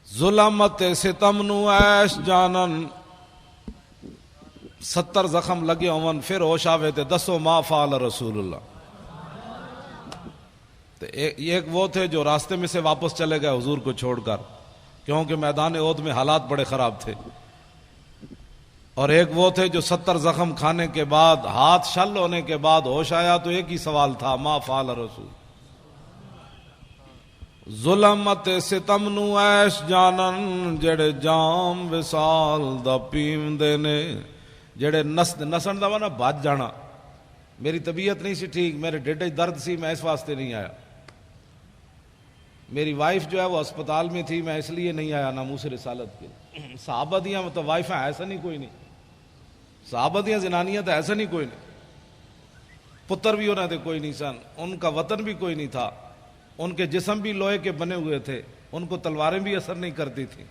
ظلمت ستم نو ایش جانن 70 زخم لگے ہون پھر ہوش آوے تے دسو ما فعل رسول اللہ. ایک وہ تھے جو راستے میں سے واپس چلے گئے حضور کو چھوڑ کر کیونکہ میدان احد میں حالات بڑے خراب تھے, اور ایک وہ تھے جو 70 زخم کھانے کے بعد ہاتھ شل ہونے کے بعد ہوش آیا تو ایک ہی سوال تھا ما فعل رسول. ظلمت ستم نو ایش جانن جڑے جام وصال دا پیندے نے, جڑے نسن دا نا بھج جانا. میری طبیعت نہیں سی ٹھیک, میرے ڈیڈے درد سی, میں اس واسطے نہیں آیا. میری وائف جو ہے وہ اسپتال میں تھی, میں اس لیے نہیں آیا ناموس رسالت کے. صحابہ دیاں تو وائف ہیں ایسا نہیں کوئی نہیں, صحابہ دیاں زنانیاں تو ایسا نہیں کوئی نہیں, پتر بھی انہوں نے کوئی نہیں سن, ان کا وطن بھی کوئی نہیں تھا, ان کے جسم بھی لوہے کے بنے ہوئے تھے, ان کو تلواریں بھی اثر نہیں کرتی تھیں,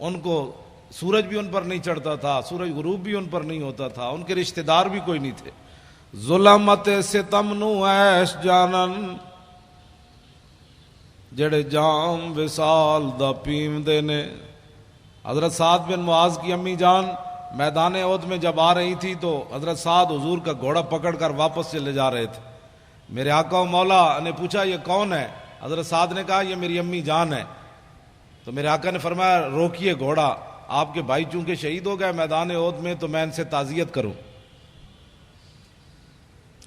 ان کو سورج بھی ان پر نہیں چڑھتا تھا, سورج غروب بھی ان پر نہیں ہوتا تھا, ان کے رشتہ دار بھی کوئی نہیں تھے. ظلمت ستم نو ایش جانن جڑے جام وصال دا پیندے نے. حضرت سعد بن معاذ کی امی جان میدان احد میں جب آ رہی تھی تو حضرت سعد حضور کا گھوڑا پکڑ کر واپس چلے جا رہے تھے. میرے آقا و مولا نے پوچھا یہ کون ہے؟ حضرت سعد نے کہا یہ میری امی جان ہے. تو میرے آقا نے فرمایا روکیے گھوڑا, آپ کے بھائی چونکہ شہید ہو گئے میدان احد میں تو میں ان سے تعزیت کروں.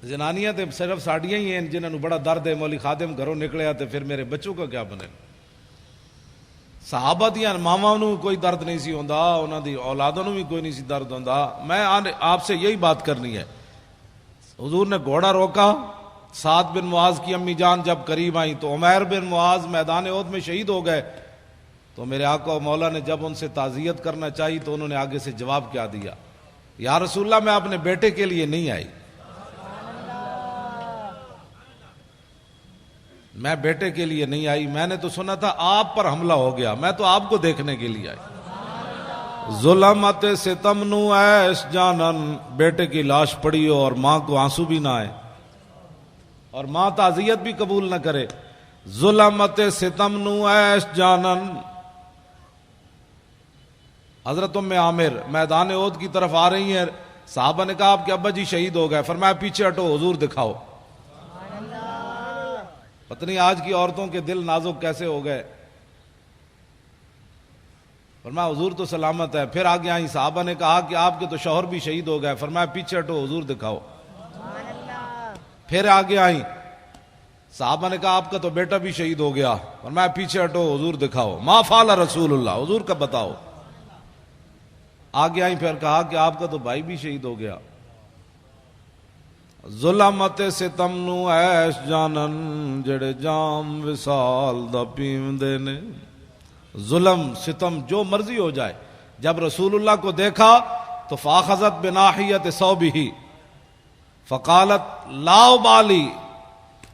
زنانیاں تے صرف ساڑیاں ہی ہیں جنہوں نے بڑا درد ہے, مولی خادم گھروں نکلے آتے پھر میرے بچوں کا کیا بنے. صحابہ دیاں ماواں نو کوئی درد نہیں سی ہوندا, انہاں دی اولادوں نو بھی کوئی نہیں سی درد ہوندا. میں آپ سے یہی بات کرنی ہے. حضور نے گھوڑا روکا, سعد بن معاذ کی امی جان جب قریب آئیں تو عمیر بن معاذ میدان احد میں شہید ہو گئے. تو میرے آقا و مولا نے جب ان سے تعزیت کرنا چاہی تو انہوں نے آگے سے جواب کیا دیا, یا رسول اللہ میں اپنے بیٹے کے لیے نہیں آئی, میں بیٹے کے لیے نہیں آئی, میں نے تو سنا تھا آپ پر حملہ ہو گیا, میں تو آپ کو دیکھنے کے لیے آئی. ظلمت ستم نو ایش جانن, بیٹے کی لاش پڑی ہو اور ماں کو آنسو بھی نہ آئے اور ماں تعزیت بھی قبول نہ کرے. ظلمت ستم نو ایش جانن. حضرت ام عامر میدان احد کی طرف آ رہی ہیں, صحابہ نے کہا آپ کے ابا جی شہید ہو گئے, فرمایا پیچھے ہٹو حضور دکھاؤ. پتہ نہیں آج کی عورتوں کے دل نازک کیسے ہو گئے. فرمایا حضور تو سلامت ہے. پھر آگے آئیں, صحابہ نے کہا کہ آپ کے تو شوہر بھی شہید ہو گئے, فرمایا پیچھے ہٹو حضور دکھاؤ. پھر آگے آئیں, صحابہ نے کہا آپ کا تو بیٹا بھی شہید ہو گیا, فرمایا پیچھے ہٹو حضور دکھاؤ. ما فعل رسول اللہ, حضور کا بتاؤ. آگے آئیں, پھر کہا کہ آپ کا تو بھائی بھی شہید ہو گیا. ظلمت ستم نو ایش جانن جڑے جام وصال دا پیندے نے. ظلم ستم جو مرضی ہو جائے, جب رسول اللہ کو دیکھا تو فاخذت بناحیت ثوبہ فقالت لا ابالی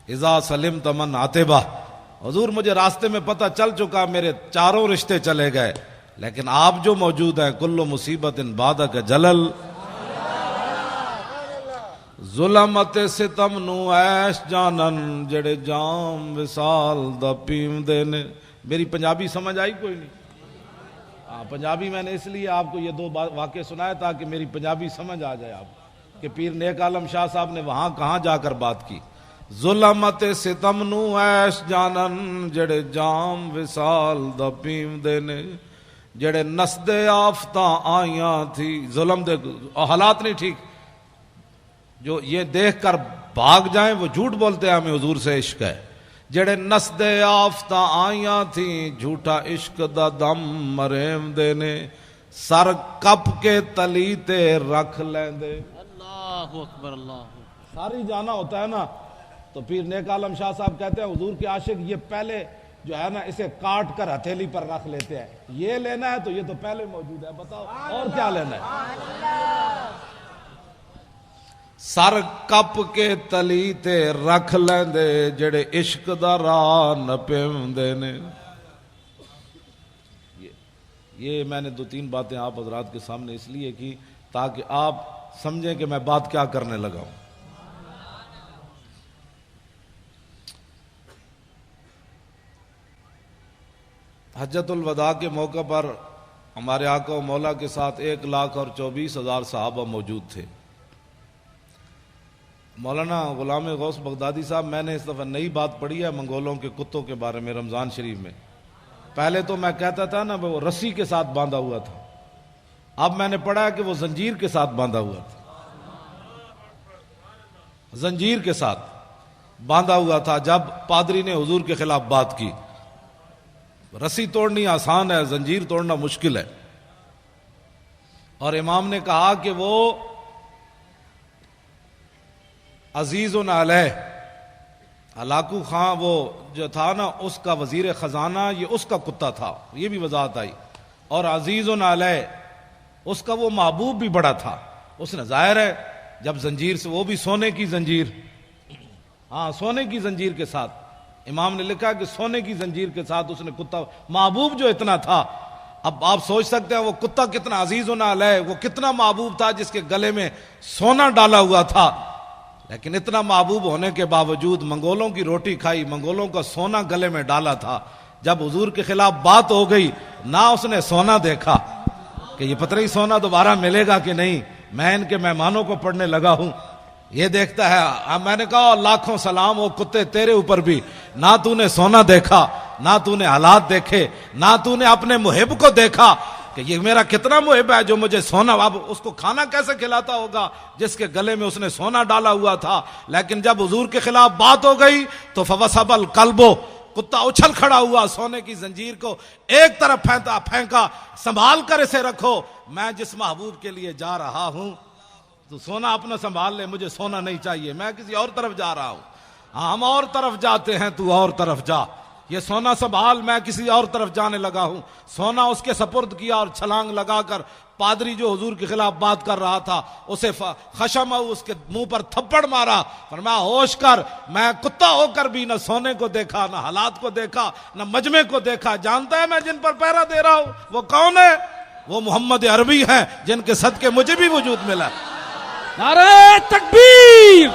اذا سلمت من عتبہ. حضور مجھے راستے میں پتہ چل چکا, میرے چاروں رشتے چلے گئے, لیکن آپ جو موجود ہیں کل مصیبت بعدک جلل. ظلمت ستم نو ایش جانن جڑے جام وصال دا پیندے نے. میری پنجابی سمجھ آئی کوئی نہیں؟ پنجابی میں نے اس لیے آپ کو یہ دو واقعے سنایا تاکہ میری پنجابی سمجھ آ جائے آپ کہ پیر نیک عالم شاہ صاحب نے وہاں کہاں جا کر بات کی. ظلمت ستم نو ایش جانن جڑے جام وصال دا پیندے نے. جڑے نسدے آفتاں آئیاں تھی, ظلم دے حالات نہیں ٹھیک, جو یہ دیکھ کر بھاگ جائیں وہ جھوٹ بولتے ہیں ہمیں حضور سے عشق ہے. جڑے نسدے آفتاں آئیاں تھیں جھوٹا عشق دا دم مریم دے نے, سر کپ کے تلی تے رکھ لیندے. اللہ اکبر, اللہ ساری جانا ہوتا ہے نا. تو پیر نیک عالم شاہ صاحب کہتے ہیں حضور کے عاشق یہ پہلے جو ہے نا اسے کاٹ کر ہتھیلی پر رکھ لیتے ہیں, یہ لینا ہے تو یہ تو پہلے موجود ہے, بتاؤ اور کیا لینا ہے. سر کپ کے تلی تے رکھ لیندے جڑے عشق دا راہ نہ پیوندے نے. یہ میں نے 2-3 باتیں آپ حضرات کے سامنے اس لیے کی تاکہ آپ سمجھیں کہ میں بات کیا کرنے لگا ہوں. حجۃ الوداع کے موقع پر ہمارے آقا و مولا کے ساتھ 1,24,000 صحابہ موجود تھے۔ مولانا غلام غوث بغدادی صاحب، میں نے اس دفعہ نئی بات پڑھی ہے منگولوں کے کتوں کے بارے میں رمضان شریف میں۔ پہلے تو میں کہتا تھا نا وہ رسی کے ساتھ باندھا ہوا تھا، اب میں نے پڑھا ہے کہ وہ زنجیر کے ساتھ باندھا ہوا تھا، زنجیر کے ساتھ باندھا ہوا تھا جب پادری نے حضور کے خلاف بات کی۔ رسی توڑنی آسان ہے، زنجیر توڑنا مشکل ہے۔ اور امام نے کہا کہ وہ عزیز علیہ، ہلاکو خان وہ جو تھا نا اس کا وزیر خزانہ، یہ اس کا کتا تھا، یہ بھی وضاحت آئی۔ اور عزیز علیہ اس کا وہ محبوب بھی بڑا تھا، اس نے ظاہر ہے جب زنجیر سے، وہ بھی سونے کی زنجیر، ہاں سونے کی زنجیر کے ساتھ، امام نے لکھا کہ سونے کی زنجیر کے ساتھ اس نے کتا، محبوب جو اتنا تھا۔ اب آپ سوچ سکتے ہیں وہ کتا کتنا عزیز علیہ، وہ کتنا محبوب تھا جس کے گلے میں سونا ڈالا ہوا تھا، لیکن اتنا محبوب ہونے کے باوجود منگولوں کی روٹی کھائی، منگولوں کا سونا گلے میں ڈالا تھا۔ جب حضور کے خلاف بات ہو گئی، نہ اس نے سونا دیکھا کہ یہ پتہ نہیں سونا دوبارہ ملے گا کہ نہیں، میں ان کے مہمانوں کو پڑھنے لگا ہوں، یہ دیکھتا ہے۔ اب میں نے کہا لاکھوں سلام وہ کتے تیرے اوپر بھی، نہ تو نے سونا دیکھا، نہ تو نے حالات دیکھے، نہ تو نے اپنے محب کو دیکھا کہ یہ میرا کتنا محب ہے جو مجھے سونا، اب اس کو کھانا کیسے کھلاتا ہوگا جس کے گلے میں اس نے سونا ڈالا ہوا تھا۔ لیکن جب حضور کے خلاف بات ہو گئی تو فوسب القلب، کتا اچھل کھڑا ہوا، سونے کی زنجیر کو ایک طرف پھینکا، سنبھال کر اسے رکھو، میں جس محبوب کے لیے جا رہا ہوں تو سونا اپنا سنبھال لے، مجھے سونا نہیں چاہیے، میں کسی اور طرف جا رہا ہوں۔ ہم اور طرف جاتے ہیں، تو اور طرف جا، یہ سونا سنبھال، میں کسی اور طرف جانے لگا ہوں۔ سونا اس کے سپرد کیا اور چھلانگ لگا کر پادری جو حضور کے خلاف بات کر رہا تھا اسے خشم اس کے منہ پر تھپڑ مارا، فرمایا ہوش کر، میں کتا ہو کر بھی نہ سونے کو دیکھا، نہ حالات کو دیکھا، نہ مجمع کو دیکھا، جانتا ہے میں جن پر پہرا دے رہا ہوں وہ کون ہے؟ وہ محمد عربی ہیں جن کے صدقے مجھے بھی وجود ملا۔ نعرہ تکبیر،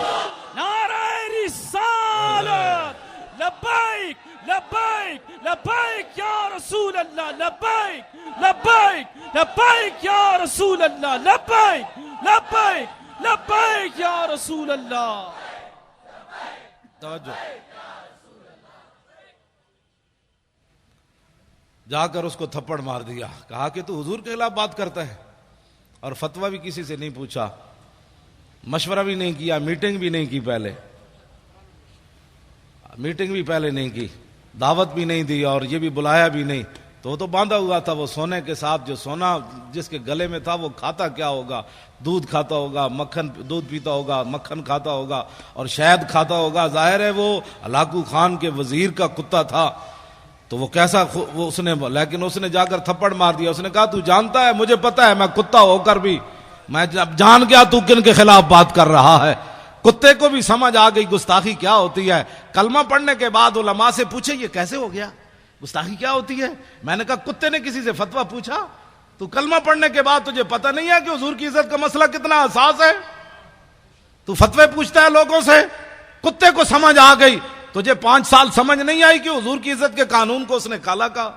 نعرہ رسالت، لبیک لبیک لبیک یا رسول اللہ، لبیک لبیک لبیک یا رسول اللہ، لبیک لبیک لبیک یا رسول اللہ۔ توجہ، جا کر اس کو تھپڑ مار دیا، کہا کہ تو حضور کے خلاف بات کرتا ہے، اور فتویٰ بھی کسی سے نہیں پوچھا، مشورہ بھی نہیں کیا، میٹنگ بھی نہیں کی، پہلے میٹنگ بھی پہلے نہیں کی، دعوت بھی نہیں دی، اور یہ بھی بلایا بھی نہیں، تو باندھا ہوا تھا وہ سونے کے ساتھ۔ جو سونا جس کے گلے میں تھا وہ کھاتا کیا ہوگا؟ دودھ کھاتا ہوگا، مکھن، دودھ پیتا ہوگا، مکھن کھاتا ہوگا اور شہد کھاتا ہوگا۔ ظاہر ہے وہ ہلاکو خان کے وزیر کا کتا تھا، تو وہ کیسا وہ اس نے، لیکن اس نے جا کر تھپڑ مار دیا۔ اس نے کہا تو جانتا ہے، مجھے پتا ہے، میں کتا ہو کر بھی میں جب جان گیا تو کن کے خلاف بات کر رہا ہے۔ کتے کو بھی سمجھ آ گئی گستاخی کیا ہوتی ہے۔ کلمہ پڑھنے کے بعد علماء سے پوچھے یہ کیسے ہو گیا، گستاخی کیا ہوتی ہے؟ میں نے کہا کتے نے کسی سے فتویٰ پوچھا؟ تو کلمہ پڑھنے کے بعد تجھے پتہ نہیں ہے کہ حضور کی عزت کا مسئلہ کتنا حساس ہے؟ تو فتوے پوچھتا ہے لوگوں سے؟ کتے کو سمجھ آ گئی، تجھے 5 سال سمجھ نہیں آئی کہ حضور کی عزت کے قانون کو اس نے کالا کہا۔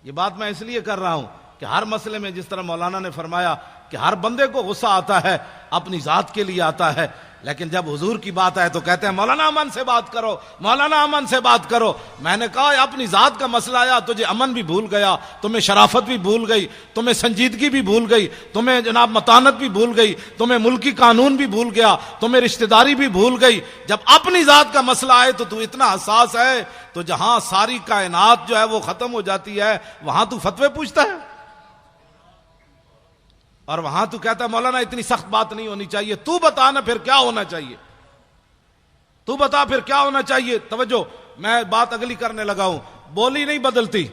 یہ بات میں اس لیے کر رہا ہوں کہ ہر مسئلے میں جس طرح مولانا نے فرمایا کہ ہر بندے کو غصہ آتا ہے، اپنی ذات کے لیے آتا ہے، لیکن جب حضور کی بات آئے تو کہتے ہیں مولانا امن سے بات کرو، مولانا امن سے بات کرو۔ میں نے کہا اپنی ذات کا مسئلہ آیا، تجھے امن بھی بھول گیا، تمہیں شرافت بھی بھول گئی، تمہیں سنجیدگی بھی بھول گئی، تمہیں جناب متانت بھی بھول گئی، تمہیں ملکی قانون بھی بھول گیا، تمہیں رشتہ داری بھی بھول گئی۔ جب اپنی ذات کا مسئلہ آئے تو اتنا حساس ہے، تو جہاں ساری کائنات جو ہے وہ ختم ہو جاتی ہے وہاں تو فتوے پوچھتا ہے، اور وہاں تو کہتا ہے مولانا اتنی سخت بات نہیں ہونی چاہیے۔ تو بتا نا پھر کیا ہونا چاہیے، تو بتا پھر کیا ہونا چاہیے۔ توجہ، میں بات اگلی کرنے لگا ہوں۔ بولی نہیں بدلتی،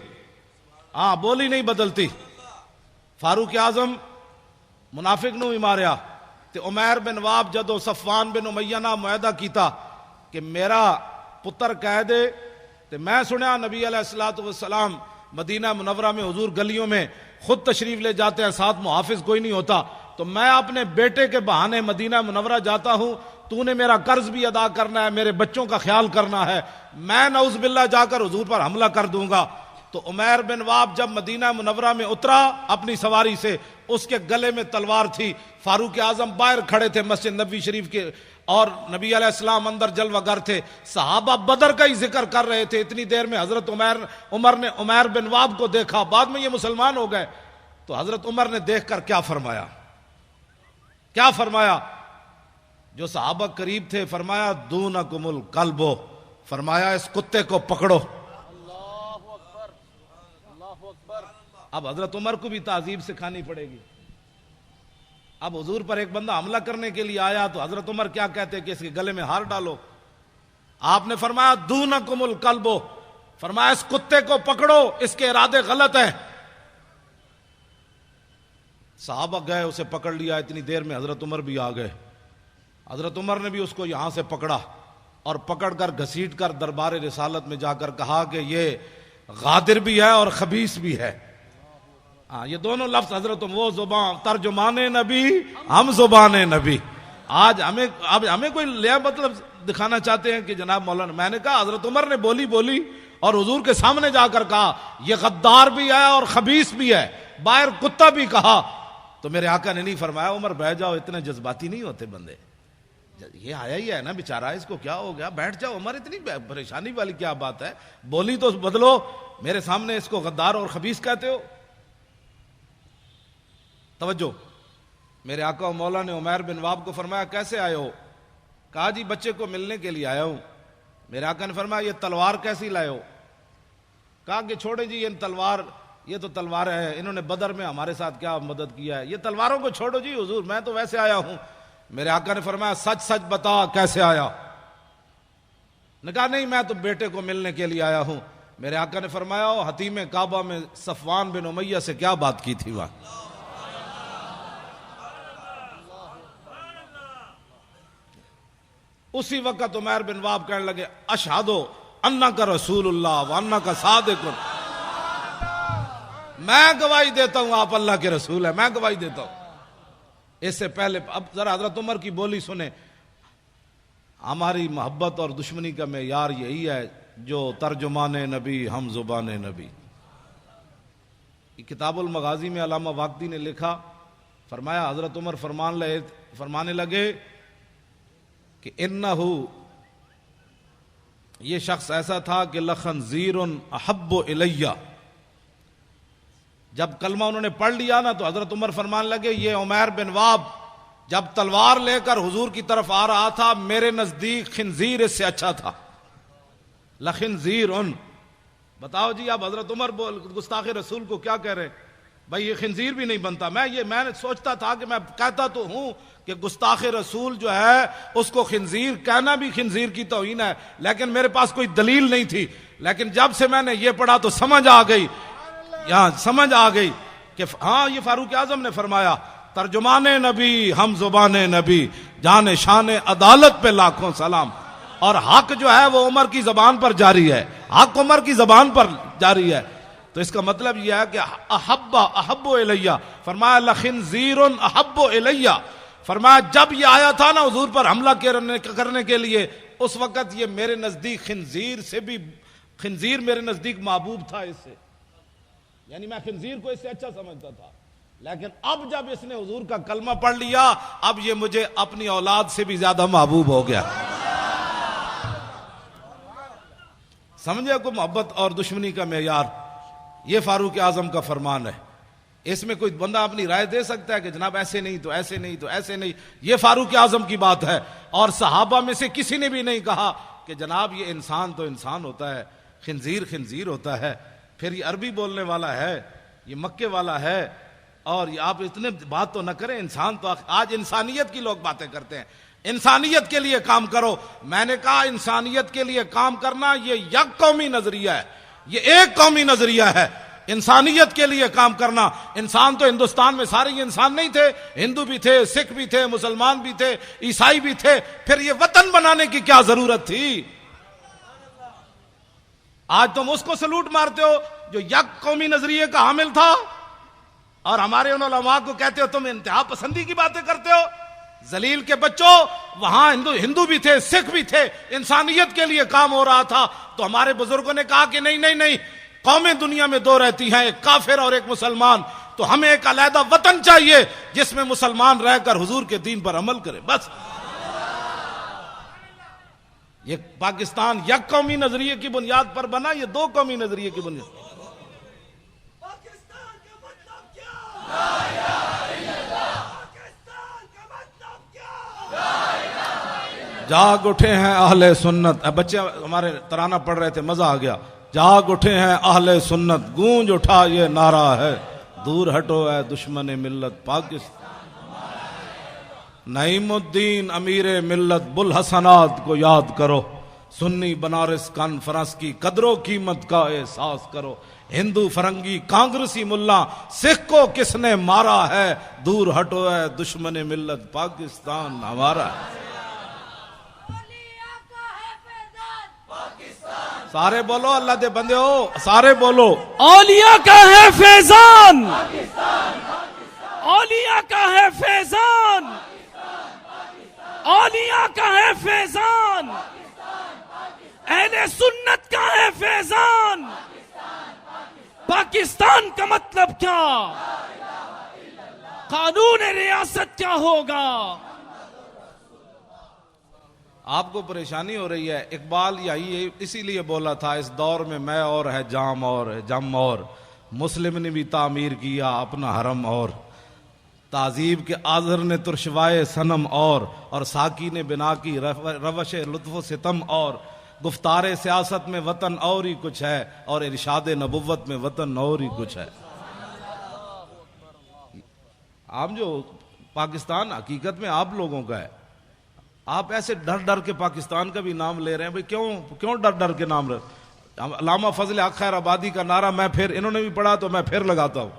ہاں بولی نہیں بدلتی۔ فاروق اعظم منافق نو ہی ماریا تے عمیر بن واب جدو صفوان بن امیہ نہ معاہدہ کیتا کہ میرا پتر قید ہے، تے میں سنیا نبی علیہ الصلوۃ والسلام مدینہ منورہ میں حضور گلیوں میں خود تشریف لے جاتے ہیں، ساتھ محافظ کوئی نہیں ہوتا، تو میں اپنے بیٹے کے بہانے مدینہ منورہ جاتا ہوں تو نے میرا قرض بھی ادا کرنا ہے، میرے بچوں کا خیال کرنا ہے، میں نعوذ باللہ جا کر حضور پر حملہ کر دوں گا۔ تو عمیر بن واب جب مدینہ منورہ میں اترا اپنی سواری سے، اس کے گلے میں تلوار تھی۔ فاروق اعظم باہر کھڑے تھے مسجد نبوی شریف کے، اور نبی علیہ السلام اندر جلوہ گر تھے۔ صحابہ بدر کا ہی ذکر کر رہے تھے، اتنی دیر میں حضرت عمر نے عمیر بن واب کو دیکھا، بعد میں یہ مسلمان ہو گئے۔ تو حضرت عمر نے دیکھ کر کیا فرمایا؟ کیا فرمایا؟ جو صحابہ قریب تھے فرمایا دونکم الکلب، فرمایا اس کتے کو پکڑو۔ اب حضرت عمر کو بھی تعذیب سکھانی پڑے گی۔ اب حضور پر ایک بندہ حملہ کرنے کے لیے آیا تو حضرت عمر کیا کہتے کہ اس کے گلے میں ہار ڈالو؟ آپ نے فرمایا دونکم الکلب، فرمایا اس کتے کو پکڑو، اس کے ارادے غلط ہیں۔ صحابہ گئے، اسے پکڑ لیا، اتنی دیر میں حضرت عمر بھی آ گئے۔ حضرت عمر نے بھی اس کو یہاں سے پکڑا اور پکڑ کر گھسیٹ کر دربار رسالت میں جا کر کہا کہ یہ غادر بھی ہے اور خبیث بھی ہے۔ ہاں، یہ دونوں لفظ حضرت وہ زبان ترجمان نبی، ہم زبان نبی۔ آج ہمیں کوئی لیا مطلب دکھانا چاہتے ہیں کہ جناب مولانا، میں نے کہا حضرت عمر نے بولی اور حضور کے سامنے جا کر کہا یہ غدار بھی ہے اور خبیث بھی ہے، باہر کتا بھی کہا۔ تو میرے آقا نے نہیں فرمایا عمر بیٹھ جاؤ، اتنے جذباتی نہیں ہوتے بندے، یہ آیا ہی ہے نا بیچارہ، اس کو کیا ہو گیا، بیٹھ جاؤ عمر، اتنی پریشانی والی کیا بات ہے، بولی تو بدلو، میرے سامنے اس کو غدار اور خبیث کہتے ہو۔ توجہ، میرے آقا و مولا نے عمیر بن واب کو فرمایا کیسے آئے ہو؟ کہا جی بچے کو ملنے کے لیے آیا ہوں۔ میرے آقا نے فرمایا یہ تلوار کیسی لائے ہو؟ کہا کہ چھوڑے جی یہ تلوار، یہ تو تلوار ہے، انہوں نے بدر میں ہمارے ساتھ کیا مدد کیا ہے، یہ تلواروں کو چھوڑو جی حضور، میں تو ویسے آیا ہوں۔ میرے آقا نے فرمایا سچ سچ بتا کیسے آیا؟ نے کہا نہیں میں تو بیٹے کو ملنے کے لیے آیا ہوں۔ میرے آقا نے فرمایا حتیم کعبہ میں صفوان بن امیہ سے کیا بات کی تھی وہاں؟ اسی وقت عمیر بن واب کہنے لگے اشہد انک رسول اللہ وانک صادق، میں گواہی دیتا ہوں آپ اللہ کے رسول ہیں، میں گواہی دیتا ہوں۔ اس سے پہلے اب ذرا حضرت عمر کی بولی سنیں۔ ہماری محبت اور دشمنی کا معیار یہی ہے جو ترجمان نبی ہم زبان نبی۔ کتاب المغازی میں علامہ واقدی نے لکھا، فرمایا حضرت عمر فرمانے لگے کہ انہو، یہ شخص ایسا تھا کہ لخنزیر احب الیہ۔ جب کلمہ انہوں نے پڑھ لیا نا تو حضرت عمر فرمان لگے یہ عمیر بن واب جب تلوار لے کر حضور کی طرف آ رہا تھا میرے نزدیک خنزیر اس سے اچھا تھا۔ لخنزیر، بتاؤ جی اب حضرت عمر گستاخ رسول کو کیا کہہ رہے ہیں؟ بھائی یہ خنزیر بھی نہیں بنتا۔ میں نے سوچتا تھا کہ میں کہتا تو ہوں کہ گستاخ رسول جو ہے اس کو خنزیر کہنا بھی خنزیر کی توہین ہے، لیکن میرے پاس کوئی دلیل نہیں تھی۔ لیکن جب سے میں نے یہ پڑھا تو سمجھ آ گئی، یہاں سمجھ آ گئی کہ ہاں یہ فاروق اعظم نے فرمایا ترجمان نبی ہم زبان نبی، جان شان عدالت پہ لاکھوں سلام۔ اور حق جو ہے وہ عمر کی زبان پر جاری ہے، حق عمر کی زبان پر جاری ہے۔ تو اس کا مطلب یہ ہے کہ احب الیہ، فرمایا لخنزیر احب الیہ، فرمایا جب یہ آیا تھا نا حضور پر حملہ کرنے کے لیے اس وقت یہ میرے نزدیک خنزیر سے بھی، خنزیر میرے نزدیک محبوب تھا اس سے، یعنی میں خنزیر کو اس سے اچھا سمجھتا تھا۔ لیکن اب جب اس نے حضور کا کلمہ پڑھ لیا اب یہ مجھے اپنی اولاد سے بھی زیادہ محبوب ہو گیا۔ سمجھے کو محبت اور دشمنی کا معیار، یہ فاروق اعظم کا فرمان ہے۔ اس میں کوئی بندہ اپنی رائے دے سکتا ہے کہ جناب ایسے نہیں تو ایسے نہیں تو ایسے نہیں، یہ فاروق اعظم کی بات ہے۔ اور صحابہ میں سے کسی نے بھی نہیں کہا کہ جناب یہ انسان تو انسان ہوتا ہے، خنزیر خنزیر ہوتا ہے، پھر یہ عربی بولنے والا ہے، یہ مکے والا ہے، اور یہ آپ اتنے بات تو نہ کریں، انسان تو آج انسانیت کی لوگ باتیں کرتے ہیں، انسانیت کے لیے کام کرو۔ میں نے کہا انسانیت کے لیے کام کرنا یہ یک قومی نظریہ ہے، یہ ایک قومی نظریہ ہے، انسانیت کے لیے کام کرنا۔ انسان تو ہندوستان میں سارے انسان نہیں تھے، ہندو بھی تھے، سکھ بھی تھے، مسلمان بھی تھے، عیسائی بھی تھے، پھر یہ وطن بنانے کی کیا ضرورت تھی؟ آج تم اس کو سلوٹ مارتے ہو جو یک قومی نظریے کا حامل تھا، اور ہمارے ان علماء کو کہتے ہو تم انتہا پسندی کی باتیں کرتے ہو۔ ذلیل کے بچوں، وہاں ہندو بھی تھے، سکھ بھی تھے، انسانیت کے لیے کام ہو رہا تھا. تو ہمارے بزرگوں نے کہا کہ نہیں نہیں نہیں، قومیں دنیا میں دو رہتی ہیں، ایک کافر اور ایک مسلمان. تو ہمیں ایک علیحدہ وطن چاہیے جس میں مسلمان رہ کر حضور کے دین پر عمل کرے. بس یہ پاکستان یک قومی نظریے کی بنیاد پر بنا، یہ دو قومی نظریے کی بنیاد. پاکستان کا مطلب کیا؟ پاکستان کا مطلب کیا؟ جاگ اٹھے ہیں اہل سنت. بچے ہمارے ترانہ پڑھ رہے تھے، مزہ آ گیا. جاگ اٹھے ہیں اہل سنت، گونج اٹھا یہ نعرہ ہے، دور ہٹو اے دشمن ملت پاکستان. نعیم الدین امیر ملت بوالحسنات کو یاد کرو، سنی بنارس کانفرنس کی قدر و قیمت کا احساس کرو. ہندو فرنگی کانگریسی ملا سکھ کو کس نے مارا ہے، دور ہٹو اے دشمن ملت پاکستان ہمارا ہے. سارے بولو، اللہ دے بندے ہو، سارے بولو. اولیاء کا ہے فیضان، اولیاء کا ہے فیضان، اولیاء کا ہے فیضان، اہل سنت کا ہے فیضان. پاکستان کا مطلب کیا؟ قانون ریاست کیا ہوگا؟ آپ کو پریشانی ہو رہی ہے. اقبال یہی اسی لیے بولا تھا، اس دور میں میں اور ہے جام اور ہے جم اور، مسلم نے بھی تعمیر کیا اپنا حرم اور، تعذیب کے آذر نے ترشوائے صنم اور ساکی نے بنا کی روش لطف و ستم اور، گفتار سیاست میں وطن اور ہی کچھ ہے، اور ارشاد نبوت میں وطن اور ہی کچھ ہے. آپ جو پاکستان حقیقت میں آپ لوگوں کا ہے. آپ ایسے ڈر ڈر کے پاکستان کا بھی نام لے رہے ہیں. بھئی کیوں ڈر ڈر کے نام رہے؟ علامہ فضل حق خیر آبادی کا نعرہ میں پھر انہوں نے بھی پڑھا تو میں پھر لگاتا ہوں.